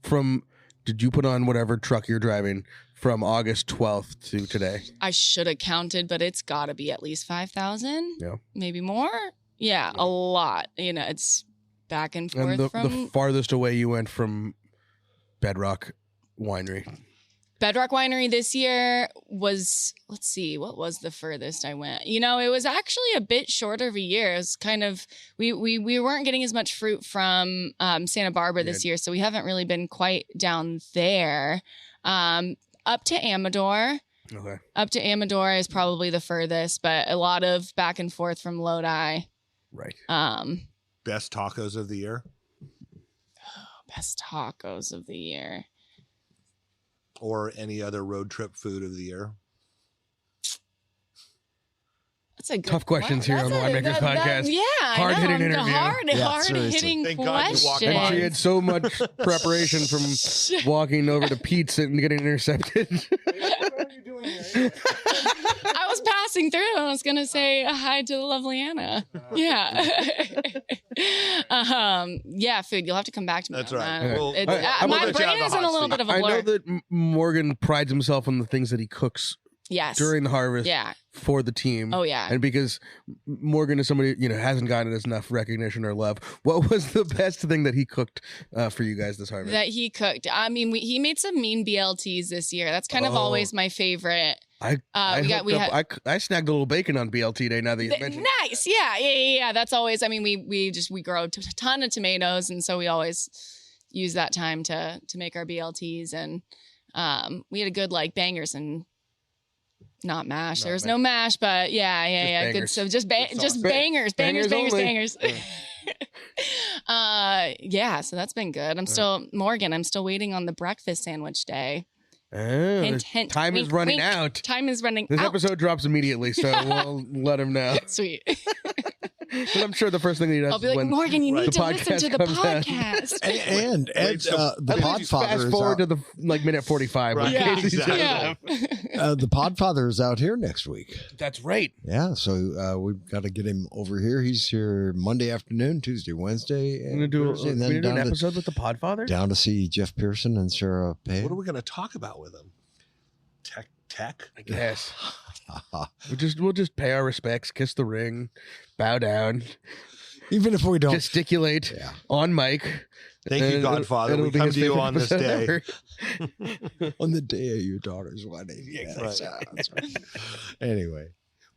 from did you put on whatever truck you're driving from August 12th to today? I should have counted, but it's got to be at least 5,000. Yeah. Maybe more. Yeah, a lot. It's back and forth. And the farthest away you went from Bedrock Winery. Bedrock Winery this year was, let's see, what was the furthest I went? It was actually a bit shorter of a year. It was kind of, we weren't getting as much fruit from Santa Barbara this year, so we haven't really been quite down there. Up to Amador. Okay. Up to Amador is probably the furthest, but a lot of back and forth from Lodi. Right. Best tacos of the year? Best tacos of the year. Or any other road trip food of the year? That's a good Tough questions here on the Winemakers podcast. Yeah, Hard-hitting I know. interview. Hard-hitting Thank God you walked question. And she had so much preparation from walking over to Pete's and getting intercepted. I was passing through and I was going to say hi to the lovely Anna. Yeah. Yeah, food. You'll have to come back to me. That's on right. that. Well, My brain is in a little bit of a I blur. know that Morgan prides himself on the things that he cooks Yes. during the harvest Yeah. for the team. Oh, yeah. And because Morgan is somebody, hasn't gotten enough recognition or love, what was the best thing that he cooked for you guys this harvest? That he cooked. I mean, he made some mean BLTs this year. That's kind of always my favorite. I snagged a little bacon on BLT day now that you mentioned it. Nice. Yeah. That's always, I mean, we grow a ton of tomatoes. And so we always use that time to make our BLTs. And we had a good bangers and not mash. There was no mash, but yeah. Good. So just bangers. Yeah. So that's been good. I'm still waiting on the breakfast sandwich day. Oh, Hint, time is wink, running wink. out. Time is running This out. episode drops immediately, so we'll let him know. Sweet. But I'm sure the first thing that he does I'll be is like, when Morgan, you need the to listen to the podcast comes out. podcast. And Ed, the Podfather fast is forward out. to the minute 45. Right. when Yeah. Casey's Exactly. out. Yeah. The Podfather is out here next week. That's right. Yeah, so we've got to get him over here. He's here Monday afternoon, Tuesday, Wednesday, We're gonna and do, Thursday, and we then do an down to, episode with the Podfather. down to see Jeff Pearson and Sarah Payne. What are we going to talk about with him? Tech? I guess we'll just pay our respects, kiss the ring, bow down, Even if we don't, gesticulate Yeah. on mic. Thank you, And Godfather. it'll We be come his to you favorite on this episode day. ever. on the day of your daughter's wedding. Yeah, Right. that's right. Anyway,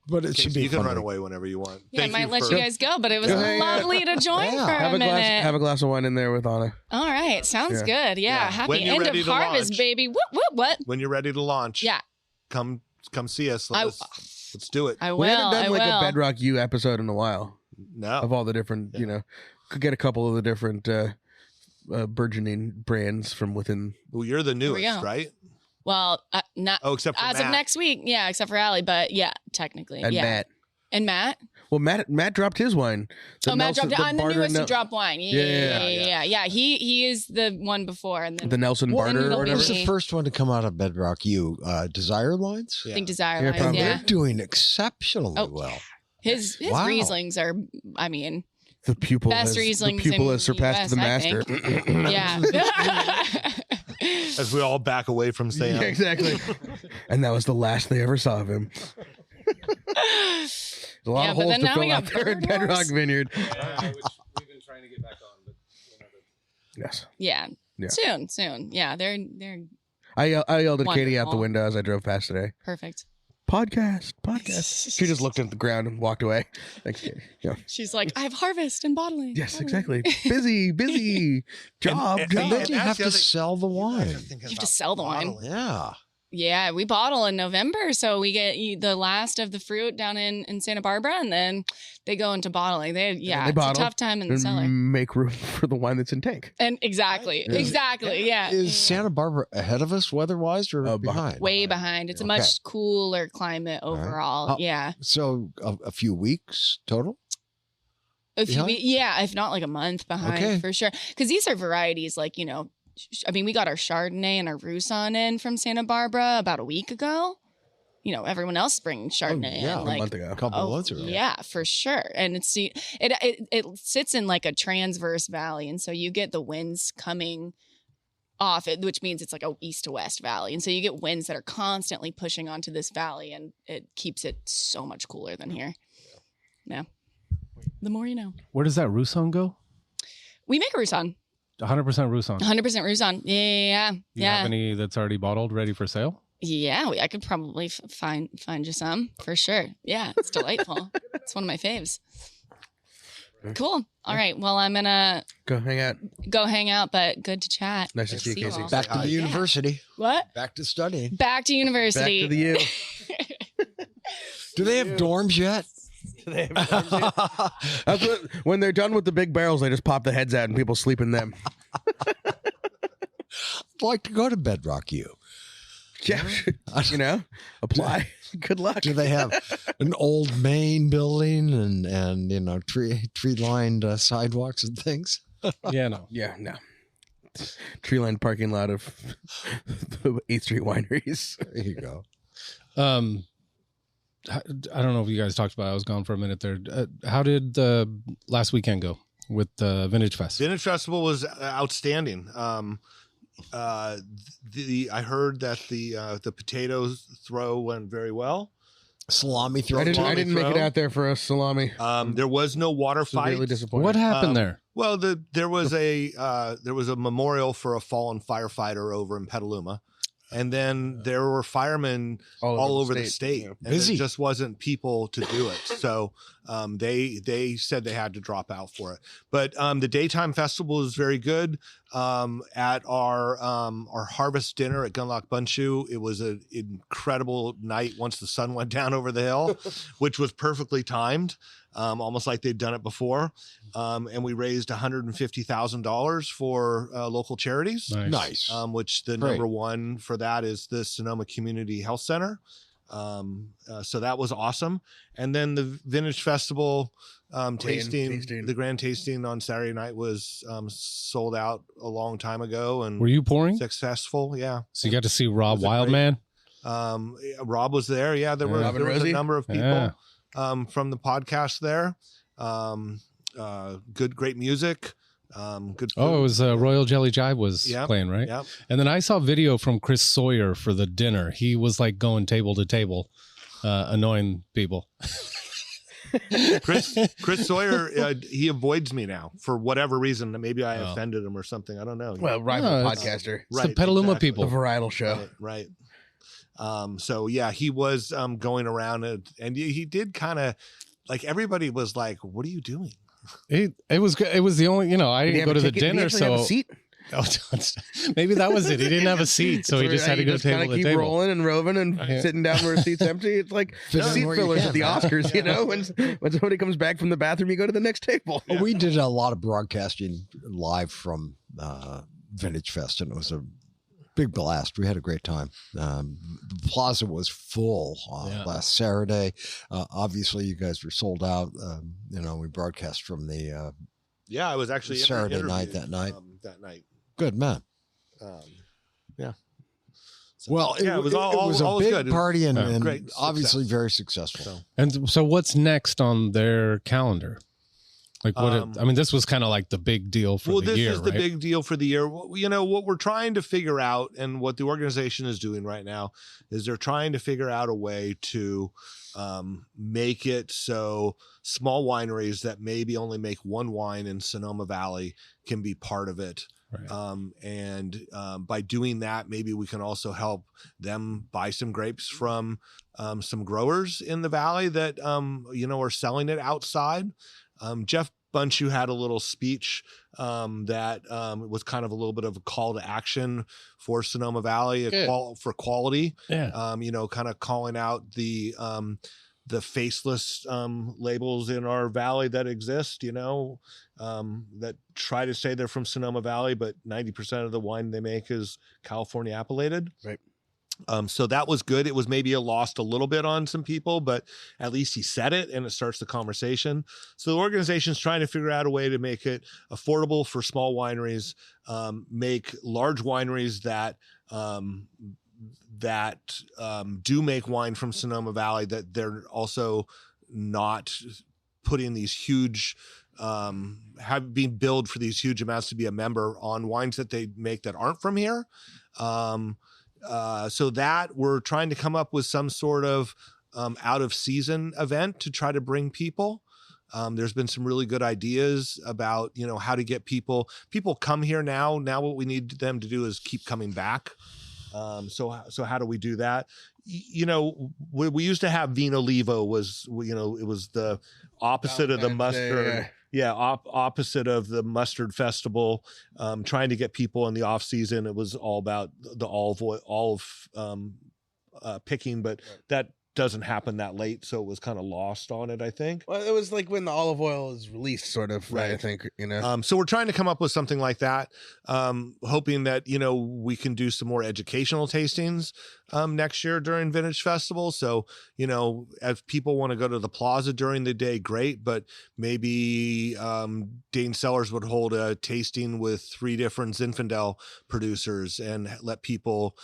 but it should be You can fun run to- away whenever you want. Yeah, I Thank might let for- you guys go, but it was Go hang out. lovely to join Yeah. for Have a a minute. glass of wine in there with Anna. All right, sounds Yeah. good. Yeah, When happy you're end ready of to harvest, launch. baby. What? When you're ready to launch, Yeah, come see us. Let's do it. I We haven't will. done I like will. a Bedrock U episode in a while No. of all the different, could get a couple of the different burgeoning brands from within. Well, you're the we newest, go. right? Well, not Oh, except for as Matt. of next week. Yeah, except for Allie, but yeah, technically, And yeah. Matt. And Matt. Well, Matt dropped his wine. Matt Nelson- dropped. I'm the Barter newest to Nel- drop wine. Yeah. He is the one before, and then The Nelson Well, Barter and or the whatever. Who's the first one to come out of Bedrock U? Desire Lines? I think Desire Yeah, Lines. probably. Yeah, They're doing exceptionally Oh, well. his Wow. Rieslings are. I mean, The pupil Best Rieslings in surpassed the US, I master. yeah. As we all back away from Sam. Yeah, exactly. And that was the last they ever saw of him. There's a lot Yeah, of but holes then to now we fill out got there at Bird Bedrock Wars. Vineyard. Which we've been trying to get back on, but Yes. Yeah. Yeah. Soon. Yeah, they're I yelled at Katie out the Wonderful. window as I drove past today. perfect. Podcast. She just looked at the ground and walked away. Thanks, Katie. Yeah. She's like, I have harvest and bottling. Yes, bottling." exactly. Busy. Job. And then you that's have the to other- sell the wine. You have to sell the wine. Yeah. Yeah, we bottle in November, so we get the last of the fruit down in Santa Barbara, and then they go into bottling. they It's a bottle tough time in the And cellar. make room for the wine that's in tank. And exactly, yeah. Is Santa Barbara ahead of us weather-wise or behind? Way behind? It's a Okay. much cooler climate overall. How- Yeah, So a few weeks total? Behind? if not like a month behind Okay. for sure. Because these are varieties like I mean, we got our Chardonnay and our Roussan in from Santa Barbara about a week ago. Everyone else bringing Chardonnay yeah, in a like month ago. A couple of months ago. Yeah, for sure. And it sits in like a transverse valley, and so you get the winds coming off it, which means it's like a east to west valley, and so you get winds that are constantly pushing onto this valley, and it keeps it so much cooler than here. Yeah, the more you know. where does that Roussan go? We make a Roussan, 100% Roussan. 100% Roussan. Yeah, You have any that's already bottled, ready for sale? Yeah, I could probably find you some for sure. Yeah, it's delightful. It's one of my faves. Cool. All right. Well, I'm gonna Go hang out. but good to chat. Nice to see you, you Casey. all. Back to the university. What? Back to studying. Back to Back university. to the U. Do they have dorms yet? That's when they're done with the big barrels, they just pop the heads out and people sleep in them. I'd like to go to Bedrock U. Yeah, apply. Good luck. Do they have an old Maine building and tree lined sidewalks and things? Yeah, no. Yeah, no. Tree lined parking lot of the 8th Street wineries. There you go. I don't know if you guys talked about it. I was gone for a minute there. How did the last weekend go with the Vintage Fest? Vintage Festival was outstanding. I heard that the potatoes throw went very well. Salami throw. I didn't make it out there for a salami. There was no water fight. Really disappointing. What happened there? Well, there was a memorial for a fallen firefighter over in Petaluma. And then there were firemen all over the state. Yeah. And Busy. there just wasn't people to do it. So they said they had to drop out for it. But the daytime festival was very good. At our harvest dinner at Gunlock Bundshoe, it was an incredible night once the sun went down over the hill, which was perfectly timed. Almost like they'd done it before. And we raised $150,000 for local charities. Nice. Which the Great. number one for that is the Sonoma Community Health Center. So that was awesome. And then the Vintage Festival tasting, the grand tasting on Saturday night was sold out a long time ago and Were you pouring? successful. Yeah. So you got to see Rob Was it Wildman? Rob was there. Yeah, there Yeah. was a number of people Yeah. from the podcast there. Great music. Good food. Oh, it was Royal Jelly Jive was Yep. playing, right? Yep. And then I saw video from Chris Sawyer for the dinner. He was like going table to table, annoying people. Chris Sawyer, he avoids me now for whatever reason. Maybe I Oh. offended him or something. I don't know. Well, rival No, it's- podcaster. It's the Petaluma exactly. people. The varietal show. Right. So yeah, he was going around and he did kind of like everybody was like, "What are you doing?" It was the only, I Did he didn't have go a to the ticket? Did he dinner, actually have a so seat? oh, maybe that was it. He didn't have a seat, so he just had to go table kinda to keep table. rolling and roving and Yeah. sitting down where a seat's empty. It's like Fit in seat where you fillers can, at the man. Oscars, when somebody comes back from the bathroom, you go to the next table. Well, we did a lot of broadcasting live from Vintage Fest, and it was a big blast. We had a great time. The plaza was full last Saturday. Obviously, you guys were sold out. We broadcast from the Yeah, I was actually in the Saturday night interview, that night. Good. good man. Yeah. Well, yeah, it was all was a all big good. party and, Yeah. and Great obviously success. very successful. So, And so what's next on their calendar? Like this was kind of like the big deal for the year, this is the right? big deal for the year. What we're trying to figure out, and what the organization is doing right now, is they're trying to figure out a way to make it so small wineries that maybe only make one wine in Sonoma Valley can be part of it. Right. By doing that, maybe we can also help them buy some grapes from some growers in the valley that are selling it outside. Jeff Bundshoe had a little speech that was kind of a little bit of a call to action for Sonoma Valley, for quality. Yeah. Kind of calling out the faceless labels in our valley that exist, that try to say they're from Sonoma Valley, but 90% of the wine they make is California appellated. Right. So that was good. It was maybe lost a little bit on some people, but at least he said it and it starts the conversation. So the organization's trying to figure out a way to make it affordable for small wineries, make large wineries that do make wine from Sonoma Valley, that they're also not putting these huge have been billed for these huge amounts to be a member on wines that they make that aren't from here. So that we're trying to come up with some sort of out of season event to try to bring people. There's been some really good ideas about, how to get people come here now. Now what we need them to do is keep coming back. So how do we do that? We used to have Vino Levo was, it was the opposite of the mustard. Opposite of the mustard festival, trying to get people in the off season. It was all about the olive picking, but that doesn't happen that late, so it was kind of lost on it, I think. Well, it was like when the olive oil is released, sort of, right? I think, So we're trying to come up with something like that, hoping that, we can do some more educational tastings next year during Vintage Festival. So, if people want to go to the plaza during the day, great, but maybe Dane Cellars would hold a tasting with 3 different Zinfandel producers and let people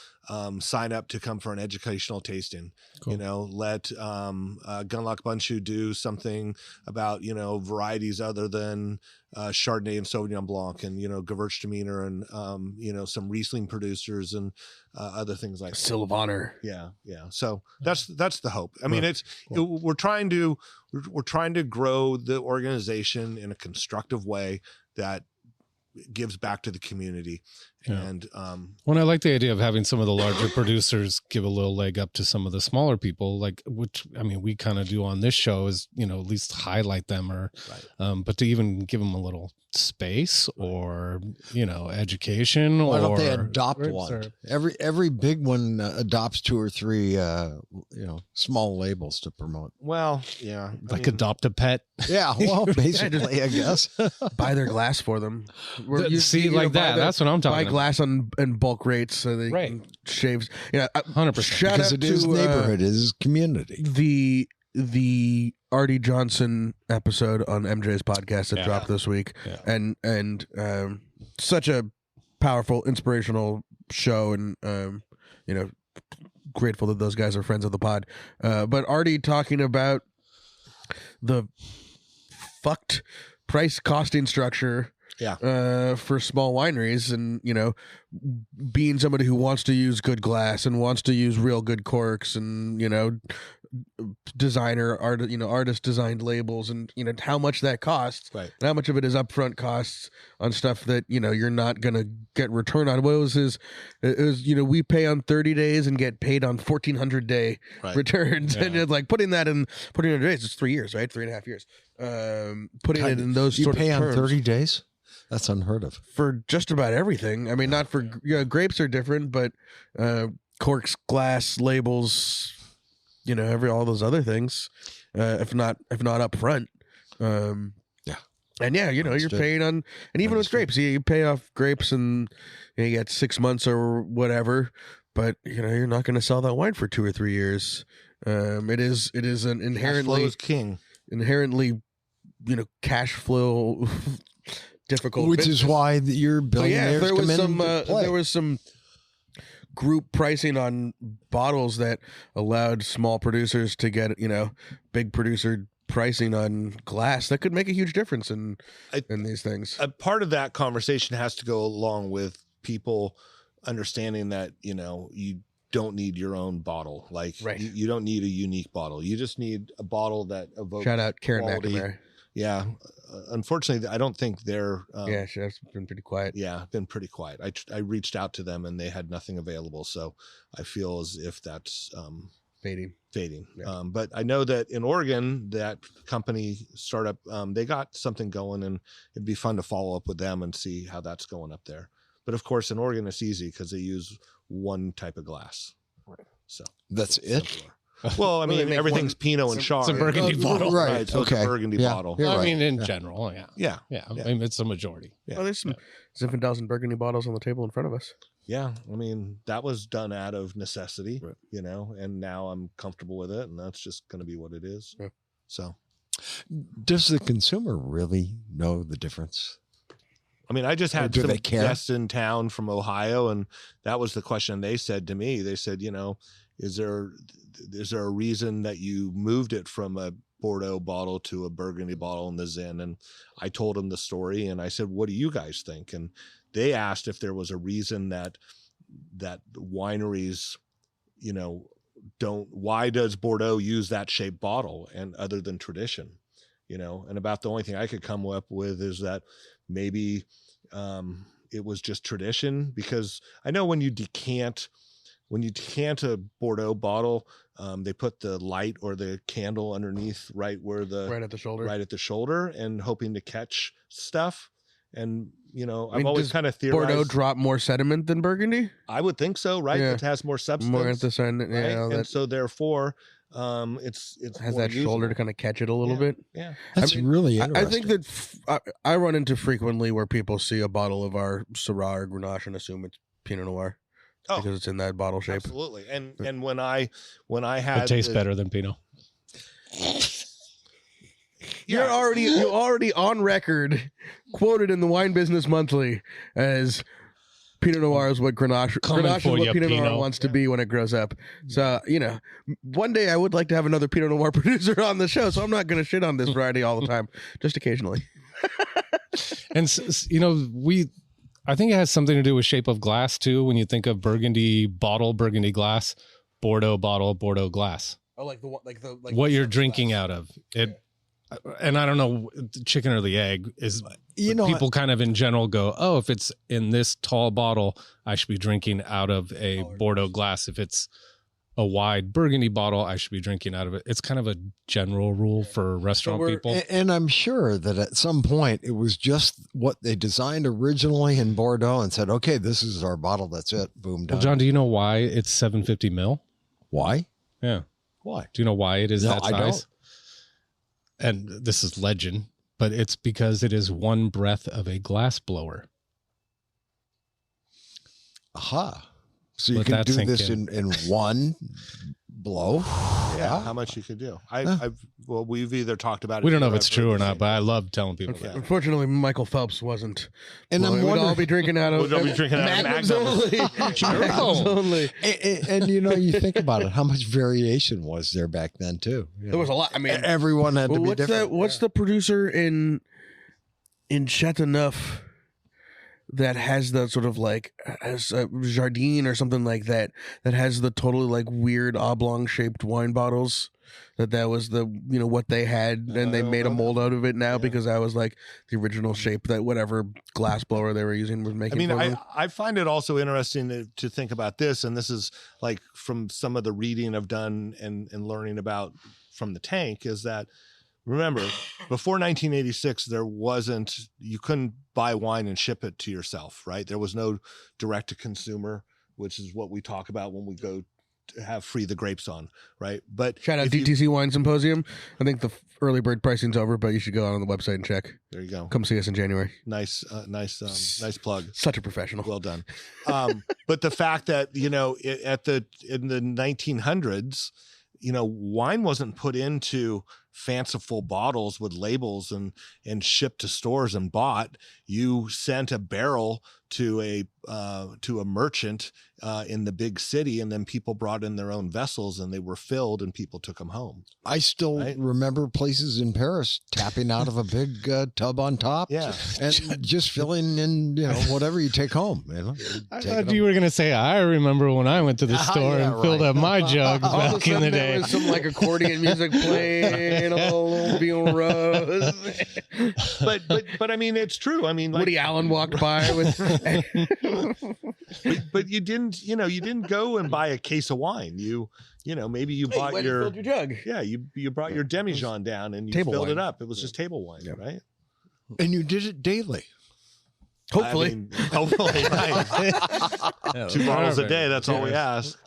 sign up to come for an educational tasting. Cool. Let Gunlock Bundschuh do something about varieties other than Chardonnay and Sauvignon Blanc, and Gewürztraminer, and some Riesling producers and other things like Sylvaner. Yeah. So that's the hope. I mean, we're trying to grow the organization in a constructive way that gives back to the community. And when I like the idea of having some of the larger producers give a little leg up to some of the smaller people, like, which I mean we kind of do on this show, is at least highlight them, or but to even give them a little space, or education. Why don't they or adopt one? Every big one adopts 2 or 3 small labels to promote. Well, yeah, adopt a pet. Yeah, well, basically, I guess. Buy their glass for them. That's what I'm talking about. Glass on and bulk rates, so they can shave. 100%. Because it is neighborhood, it is community. The Artie Johnson episode on MJ's podcast that dropped this week, and such a powerful, inspirational show, and grateful that those guys are friends of the pod. But Artie talking about the fucked price costing structure for small wineries, and being somebody who wants to use good glass and wants to use real good corks, and artist designed labels, and how much that costs, and how much of it is upfront costs on stuff that you're not gonna get return on. What was his? It was we pay on 30 days and get paid on 1,400 day returns, and it's like putting that in 1,400 days. It's 3 years, right? 3.5 years. Putting it in those sort of terms. You pay on 30 days. That's unheard of for just about everything. I mean, not for grapes are different, but corks, glass, labels, all those other things. If not up front, and you're paying on, and even with grapes, you pay off grapes, and you get 6 months or whatever. But you're not going to sell that wine for 2 or 3 years. It is an inherently cash flow is king. Inherently, cash flow. Difficult, which is why your billionaires there was some group pricing on bottles that allowed small producers to get big producer pricing on glass that could make a huge difference in these things. A part of that conversation has to go along with people understanding that you don't need your own bottle. Like you don't need a unique bottle. You just need a bottle that evokes shout out Karen quality. McNamara. Yeah. Unfortunately, I don't think they're... she's been pretty quiet. Yeah, been pretty quiet. I reached out to them and they had nothing available. So I feel as if that's fading. Yeah. But I know that in Oregon, that company startup, they got something going, and it'd be fun to follow up with them and see how that's going up there. But of course, in Oregon, it's easy because they use one type of glass. Right. So that's it. Simpler. Well, I mean, everything's Pinot and Chard. It's a Burgundy bottle. Right. So it's a Burgundy bottle. I mean, in general, Yeah. I mean, it's a majority. Yeah. Well, there's some Zinfandels and Burgundy bottles on the table in front of us. Yeah. I mean, that was done out of necessity, and now I'm comfortable with it, and that's just going to be what it is. Yeah. So does the consumer really know the difference? I mean, I just had some guests in town from Ohio, and that was the question they said to me. They said, is there a reason that you moved it from a Bordeaux bottle to a Burgundy bottle in the Zin? And I told them the story, and I said, what do you guys think? And they asked if there was a reason that wineries, why does Bordeaux use that shaped bottle, and other than tradition, and about the only thing I could come up with is that maybe it was just tradition, because I know when you decant a Bordeaux bottle, they put the light or the candle underneath right at the shoulder, and hoping to catch stuff. And I've always kind of theorized, Bordeaux drop more sediment than Burgundy. I would think so, right? Yeah. It has more substance, more anthracite, right? And so therefore, It's has more that shoulder usable. to kind of catch it a little bit. Yeah. That's really I interesting. think that I run into frequently where people see a bottle of our Syrah or Grenache and assume it's Pinot Noir Oh, because it's in that bottle shape. absolutely. And when I had It tastes the- better than Pinot. You're already on record, quoted in the Wine Business Monthly as Pinot Noir is what Grenache Coming is for what ya, Pinot Noir Pinot. wants to be when it grows up. So, one day I would like to have another Pinot Noir producer on the show, so I'm not going to shit on this variety all the time, just occasionally. And I think it has something to do with shape of glass too. When you think of Burgundy bottle, Burgundy glass, Bordeaux bottle, Bordeaux glass. Oh, What you're drinking out of it. And I don't know, the chicken or the egg is, people kind of in general go, oh, if it's in this tall bottle, I should be drinking out of a Bordeaux glass. If it's a wide Burgundy bottle, I should be drinking out of it. It's kind of a general rule for restaurant people. And I'm sure that at some point it was just what they designed originally in Bordeaux and said, okay, this is our bottle. That's it. Boom, done. Well, John, do you know why it's 750 mil? Why? Yeah. Why? Do you know why it is No, that size? I don't. And this is legend, but it's because it is one breath of a glass blower. Aha. So you Let can that do sink this in. in one blow. Yeah, how much you could do. We've either talked about it. We don't know here, if it's I've true heard or the not, same. but I love telling people that. Unfortunately, Michael Phelps wasn't. And I'm We'd all wondering, be drinking out of We'd all be drinking out of Magnums Magnums. only. Magnums only. and you think about it, how much variation was there back then too? There was a lot. I mean, Everyone had to be different. What's the producer in Chateauneuf that has the sort of like as a Jardine or something like that has the totally like weird oblong shaped wine bottles? That was the what they had, and they made a mold out of it now because that was like the original shape that whatever glass blower they were using was making. I find it also interesting to think about this, and this is like from some of the reading I've done and learning about from the tank, is that, remember, before 1986, you couldn't buy wine and ship it to yourself, right? There was no direct to consumer, which is what we talk about when we go to have Free the Grapes on, right? But Shout out DTC Wine Symposium. I think the early bird pricing's over, but you should go out on the website and check. There you go. Come see us in January. Nice plug. Such a professional. Well done. But the fact that, in the 1900s, wine wasn't put into fanciful bottles with labels and shipped to stores and bought. You sent a barrel to a merchant in the big city, and then people brought in their own vessels and they were filled and people took them home. I still remember places in Paris tapping out of a big tub on top, and just filling in, whatever you take home. I thought you were going to say, I remember when I went to the store and filled up my jugs back in the day. There was some like accordion music playing, a little Beale Rose. But I mean, it's true. I mean, like, Woody Allen walked by with. but you didn't go and buy a case of wine. Maybe you bought filled your jug. Yeah, you brought your demijohn down and you Table filled wine. it up. It was just table wine, right? And you did it daily. Hopefully. Hopefully, right. 2 bottles a day. That's all we ask.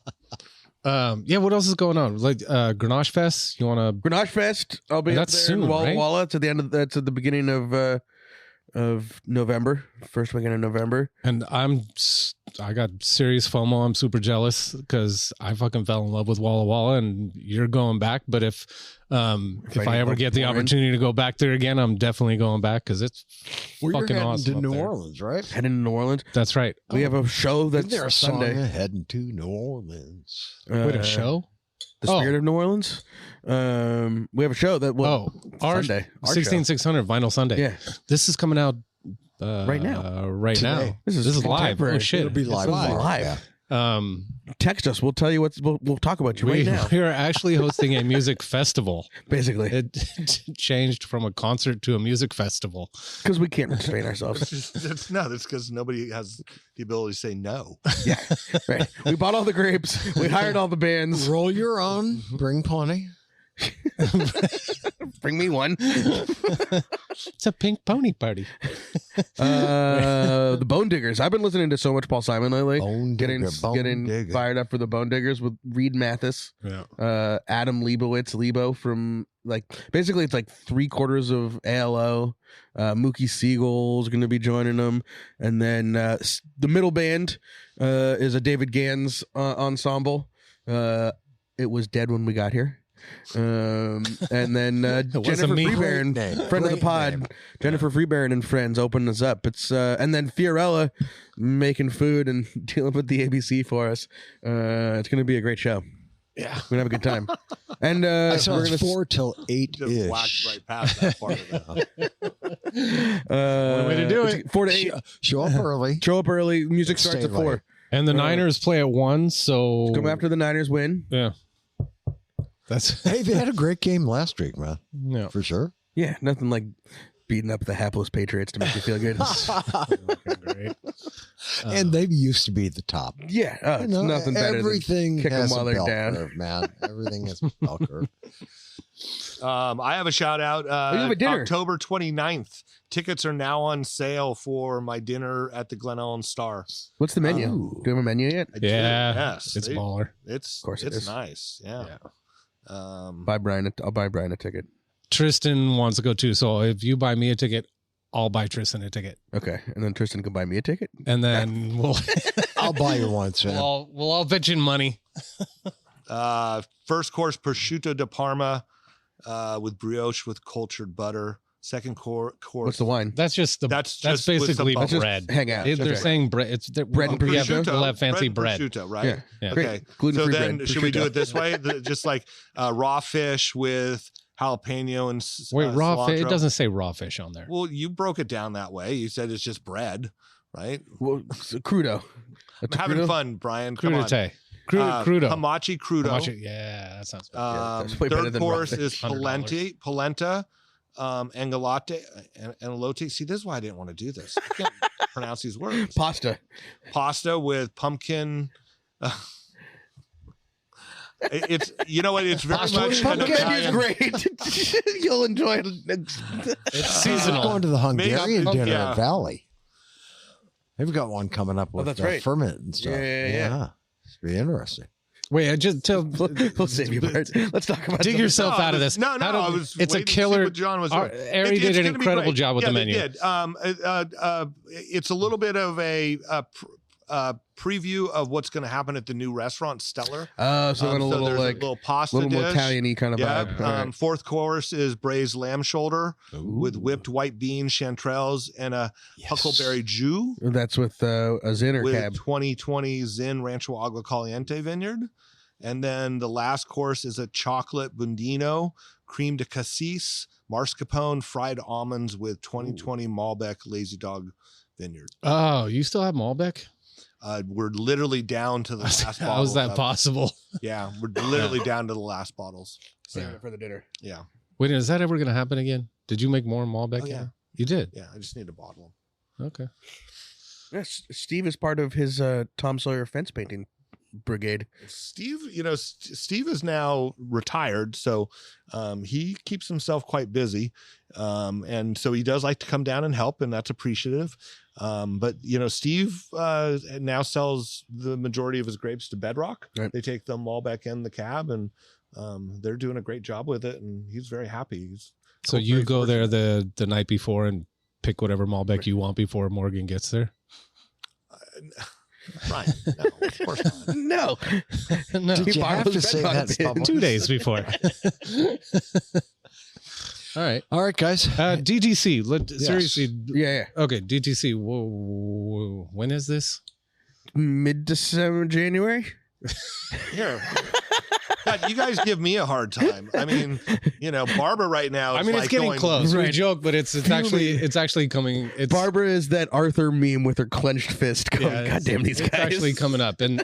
What else is going on? Like Grenache Fest? You want to Grenache Fest? I'll be That's up there soon, in Walla right? Walla. It's at the end of that's at the beginning of November, first weekend of November. And I got serious FOMO. I'm super jealous because I fucking fell in love with Walla Walla, and you're going back. But if I ever get the opportunity to go back there again, I'm definitely going back because it's fucking awesome. To up New there. Orleans, right? Heading to New Orleans. That's right. We have a show that's Isn't there a Sunday. song heading to New Orleans? Wait, a show? The Spirit of New Orleans. We have a show that our Sunday. 16600 Vinyl Sunday. Yeah. This is coming out right now. Right Today. now. This is live. contemporary. Oh shit. It'll be live. live. Yeah. Text us. We'll tell you we'll talk about you right now. We are actually hosting a music festival. Basically, It changed from a concert to a music festival. because we can't restrain ourselves. That's because nobody has the ability to say no. Yeah, right. We bought all the grapes. We hired all the bands. Roll your own. Bring plenty. Bring me one. It's a pink pony party. The Bone Diggers. I've been listening to so much Paul Simon lately. Getting Digger. fired up for the Bone Diggers with Reed Mathis, Adam Leibowitz, Lebo from basically it's like 3/4 of ALO. Mookie Siegel's going to be joining them, and then the middle band is a David Gans ensemble. It was dead when we got here. And then Jennifer Freebairn, friend of the pod, Jennifer Freebairn and friends opened us up. It's and then Fiorella making food and dealing with the ABC for us. It's going to be a great show. Yeah, we're gonna have a good time. And I saw we're gonna 4 till 8 just ish. whacked right past that part of it. One way to do it. 4 to 8. Show up early. Show up early. Music Stay starts at late. 4. And the Niners play at 1, so Come after the Niners win. Yeah. That's Hey, they had a great game last week, man. yeah. For sure. Yeah, nothing like beating up the hapless Patriots to make you feel good. Great. And they used to be the top. Yeah, it's nothing better everything than kick them has while a they're bell down. curve, man. Everything has a bell curve. I have a shout out. you have a dinner. October 29th. Tickets are now on sale for my dinner at the Glen Ellen Star. What's the menu? Ooh. Do you have a menu yet? I do, Yeah. yes. It's baller. It's Of course it it's is. nice. Yeah. I'll buy Brian a ticket. Tristan wants to go too, so if you buy me a ticket, I'll buy Tristan a ticket, Okay, and then Tristan can buy me a ticket. and then we'll I'll buy you one, Sam. we'll all pitch in money. First course prosciutto di Parma with brioche with cultured butter. Second course. What's the wine? That's just That's just with basically some bubbles. bread. Hang out. They're Okay. saying bread. It's Bread and prosciutto? We'll have fancy bread. Prosciutto, right? Yeah. Yeah. Great. Okay. Gluten-free So then, bread. should we do prosciutto. it this way? Just like raw fish with jalapeno and Wait, raw cilantro? fish? It doesn't say raw fish on there. Well, you broke it down that way. You said it's just bread, right? Well, it's a crudo. I'm having fun, Brian. Come on. Crudite. Crudo. Hamachi crudo. Hamachi. Yeah, that sounds good. that's way better Third than raw course fish. is $100. polenta, angelote. See, this is why I didn't want to do this. I can't pronounce these words. Pasta with pumpkin. It's it's very Pasta much with an pumpkin Menu's Italian. great. You'll enjoy it. It's I'm seasonal. going to the Hungarian Maybe- dinner yeah. at Valley. They've got one coming up with that's right. ferment and stuff. Yeah. It's be interesting. Wait, I just tell. We'll save you, Bart. Let's talk about Dig something. yourself out of this. No, How do- I was. It's a waiting to see killer. what John was doing. Ari It's did an gonna be incredible great. job with Yeah, the menu. They did. It's a little bit of a preview of what's going to happen at the new restaurant, Stellar. Oh, so in a little there's like a little pasta little more dish. Italian-y kind of Yeah. vibe. All right. Fourth course is braised lamb shoulder with whipped white beans, chanterelles, and a huckleberry jus That's with a Zinner with cab. 2020 Zin Rancho Agua Caliente vineyard. And then the last course is a chocolate bundino, cream de cassis, mascarpone, fried almonds with 2020 Malbec Lazy Dog vineyard. Oh, you still have Malbec? We're literally down to the last bottle. How is that of- possible? Yeah, we're literally down to the last bottles. Saving it for the dinner. Yeah. Wait, is that ever going to happen again? Did you make more Malbec? Oh, yeah. You did? Yeah, I just need to bottle them. Okay. Yes, Steve is part of his Tom Sawyer fence painting brigade. Steve, Steve is now retired, so he keeps himself quite busy, and so he does like to come down and help, and that's appreciative. But Steve now sells the majority of his grapes to Bedrock. Right. They take them all back in the cab, and they're doing a great job with it, and he's very happy. So you go there the night before and pick whatever Malbec you want before Morgan gets there? Right? No, of course not. No. No. Did you have to say that in public? 2 days before. All right. All right, guys. DTC. Yes. Seriously. Yeah. Okay, DTC. Whoa. When is this? Mid-December, January? Here. God, you guys give me a hard time. I mean, Barbara right now. I is mean, like it's getting going, close. We Right. joke, but it's actually coming. It's Barbara is that Arthur meme with her clenched fist going, yeah, God damn these it's guys. actually coming up. And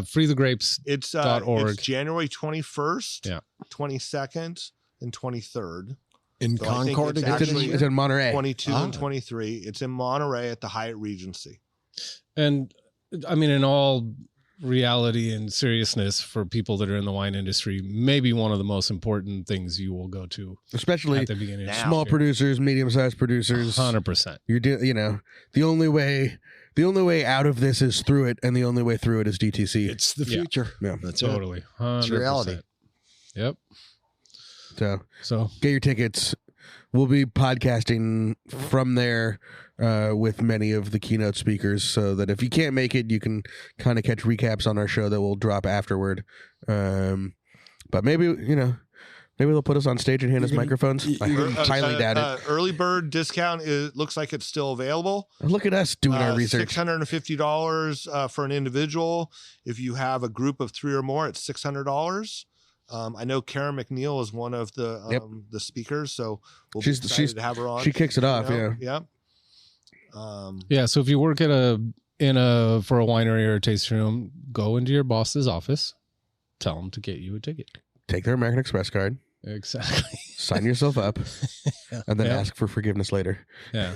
Free the Grapes. It's .org. It's January 21st, Yeah. 22nd, and 23rd. In So I think Concord it's again? actually- It's in Monterey. 22 and Ah. 23. It's in Monterey at the Hyatt Regency. And I mean, in all reality and seriousness for people that are in the wine industry, maybe one of the most important things you will go to, especially at the beginning. Small producers, medium-sized producers. 100%. The only way out of this is through it, and the only way through it is DTC. It's the future. Yeah, that's totally. it. 100%. It's reality. Yep. So get your tickets. We'll be podcasting from there with many of the keynote speakers, so that if you can't make it, you can kind of catch recaps on our show that will drop afterward. But maybe they'll put us on stage and hand us microphones. I highly doubt it. Early bird discount looks like it's still available. Look at us doing our research. $650 for an individual. If you have a group of 3 or more, it's $600. I know Karen McNeil is one of the speakers, so we'll be excited to have her on. She kicks it off, Yeah. So if you work at for a winery or a tasting room, go into your boss's office, tell them to get you a ticket. Take their American Express card. Exactly. Sign yourself up, and then ask for forgiveness later. Yeah,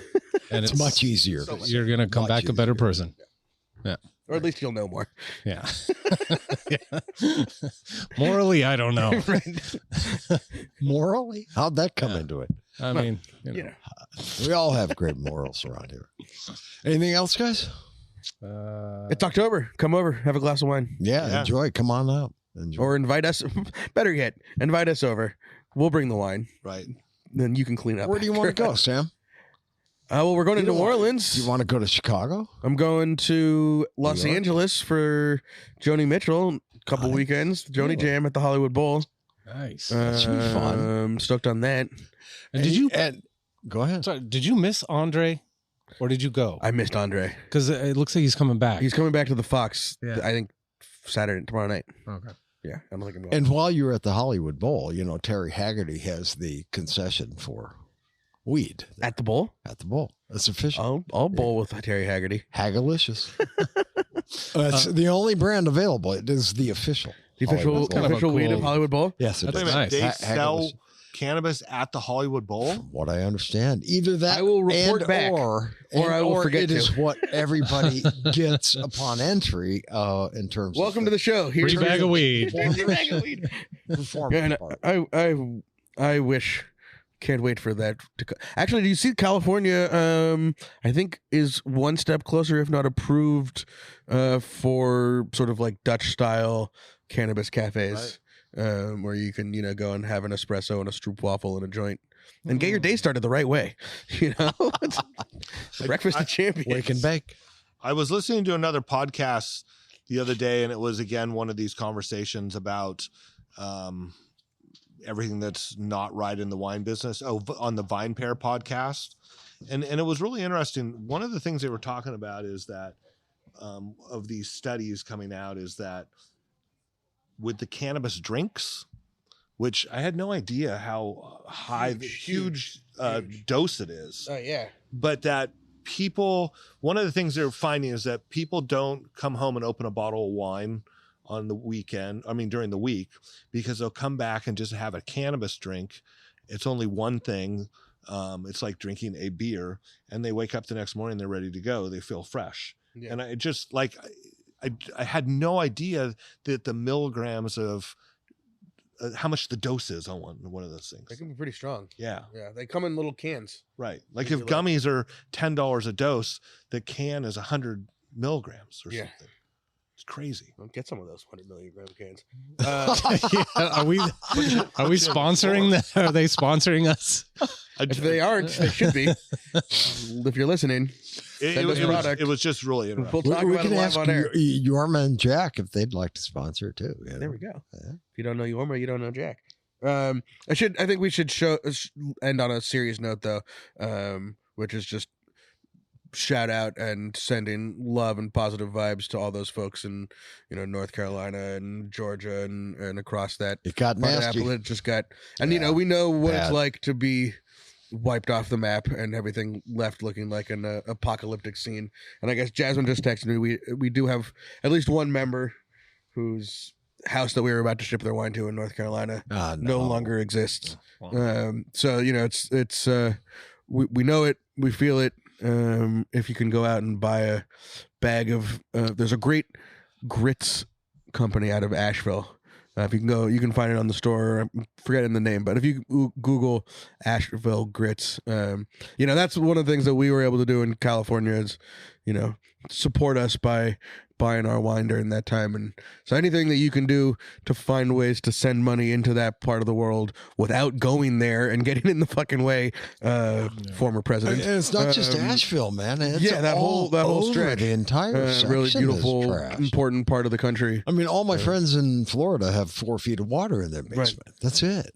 and it's much easier. You're gonna come back a better person. Yeah. Or at least you'll know more. Yeah. Morally, I don't know. Morally? How'd that come into it? I mean, we all have great morals around here. Anything else, guys? It's October. Come over. Have a glass of wine. Yeah. Enjoy. Come on out. Enjoy. Or invite us. Better yet, invite us over. We'll bring the wine. Right. Then you can clean up. Where do you want to go, Sam? Well, we're going to New Orleans. Do you want to go to Chicago? I'm going to Los Angeles for Joni Mitchell. A couple weekends. Joni Jam at the Hollywood Bowl. Nice. That should be fun. I'm stoked on that. And go ahead. Sorry, did you miss Andre, or did you go? I missed Andre because it looks like he's coming back. He's coming back to the Fox. Yeah. I think tomorrow night. Okay. Yeah, I don't think I'm going. And while you're at the Hollywood Bowl, Terry Haggerty has the concession for weed at the bowl. At the bowl, that's official. I'll bowl with Terry Haggerty. Hagalicious. That's the only brand available. It is the official. The official weed of Hollywood Bowl. Yes, it is. Nice. They sell cannabis at the Hollywood Bowl. From what I understand, either that I will report back, or I will forget. It is what everybody gets upon entry. In terms. Welcome to the show. Here's free bag of weed. Free bag of weed. I wish. Can't wait for that to actually. Do you see California? I think is one step closer, if not approved, for sort of like Dutch style cannabis cafes, where you can go and have an espresso and a stroopwafel and a joint and get your day started the right way. It's breakfast of champions. Wake and bake. I was listening to another podcast the other day, and it was again one of these conversations about everything that's not right in the wine business. On the Vine Pair podcast. And it was really interesting. One of the things they were talking about is that of these studies coming out is that with the cannabis drinks, which I had no idea how high, huge dose it is. Oh yeah. But that one of the things they're finding is that people don't come home and open a bottle of wine on the weekend, during the week, because they'll come back and just have a cannabis drink. It's only one thing. It's like drinking a beer, and they wake up the next morning, they're ready to go. They feel fresh. Yeah. And I just I had no idea that the milligrams of how much the dose is on one of those things. They can be pretty strong. Yeah. Yeah. They come in little cans. Right. Like if gummies are $10 a dose, the can is 100 milligrams or something. It's crazy. I'll get some of those 100 milligram cans. Are we sponsoring that? Are they sponsoring us? If they aren't, they should be. If you're listening, it was just really interesting. We'll talk about it live on air. Yorma and Jack, if they'd like to sponsor it too. There we go. Yeah. If you don't know Yorma, you don't know Jack. I think we should end on a serious note though, which is just shout out and sending love and positive vibes to all those folks in North Carolina and Georgia and across that. It got nasty. It just got, and we know what it's like to be wiped off the map and everything left looking like an apocalyptic scene. And I guess Jasmine just texted me. We do have at least one member whose house that we were about to ship their wine to in North Carolina no longer exists. Wow. So it's we know it, we feel it. If you can go out and buy a bag of there's a great grits company out of Asheville. If you can go, you can find it on the store. I'm forgetting the name, but if you Google Asheville grits, that's one of the things that we were able to do in California is, support us by buying our wine during that time. And so anything that you can do to find ways to send money into that part of the world without going there and getting in the fucking way, former president. And it's not just Asheville, man. It's that whole stretch, the entire section really beautiful, is important part of the country. I mean, all my friends in Florida have 4 feet of water in their basement. Right. That's it.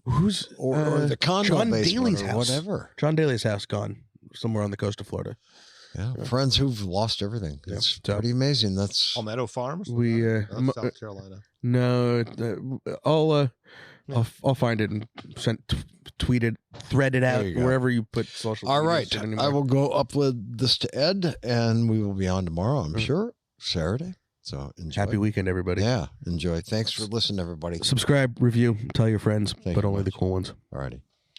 Or the condo John basement Daly's or house. whatever. John Daly's house gone somewhere on the coast of Florida. Yeah, friends who've lost everything. It's pretty amazing. That's Palmetto Farms. That's South Carolina. No, I'll find it and tweet it, thread it out wherever you put social. All right, I will go upload this to Ed, and we will be on tomorrow. I'm sure Saturday. So enjoy. Happy weekend, everybody. Yeah, enjoy. Thanks for listening, everybody. Subscribe, review, tell your friends, but only the cool ones. All righty.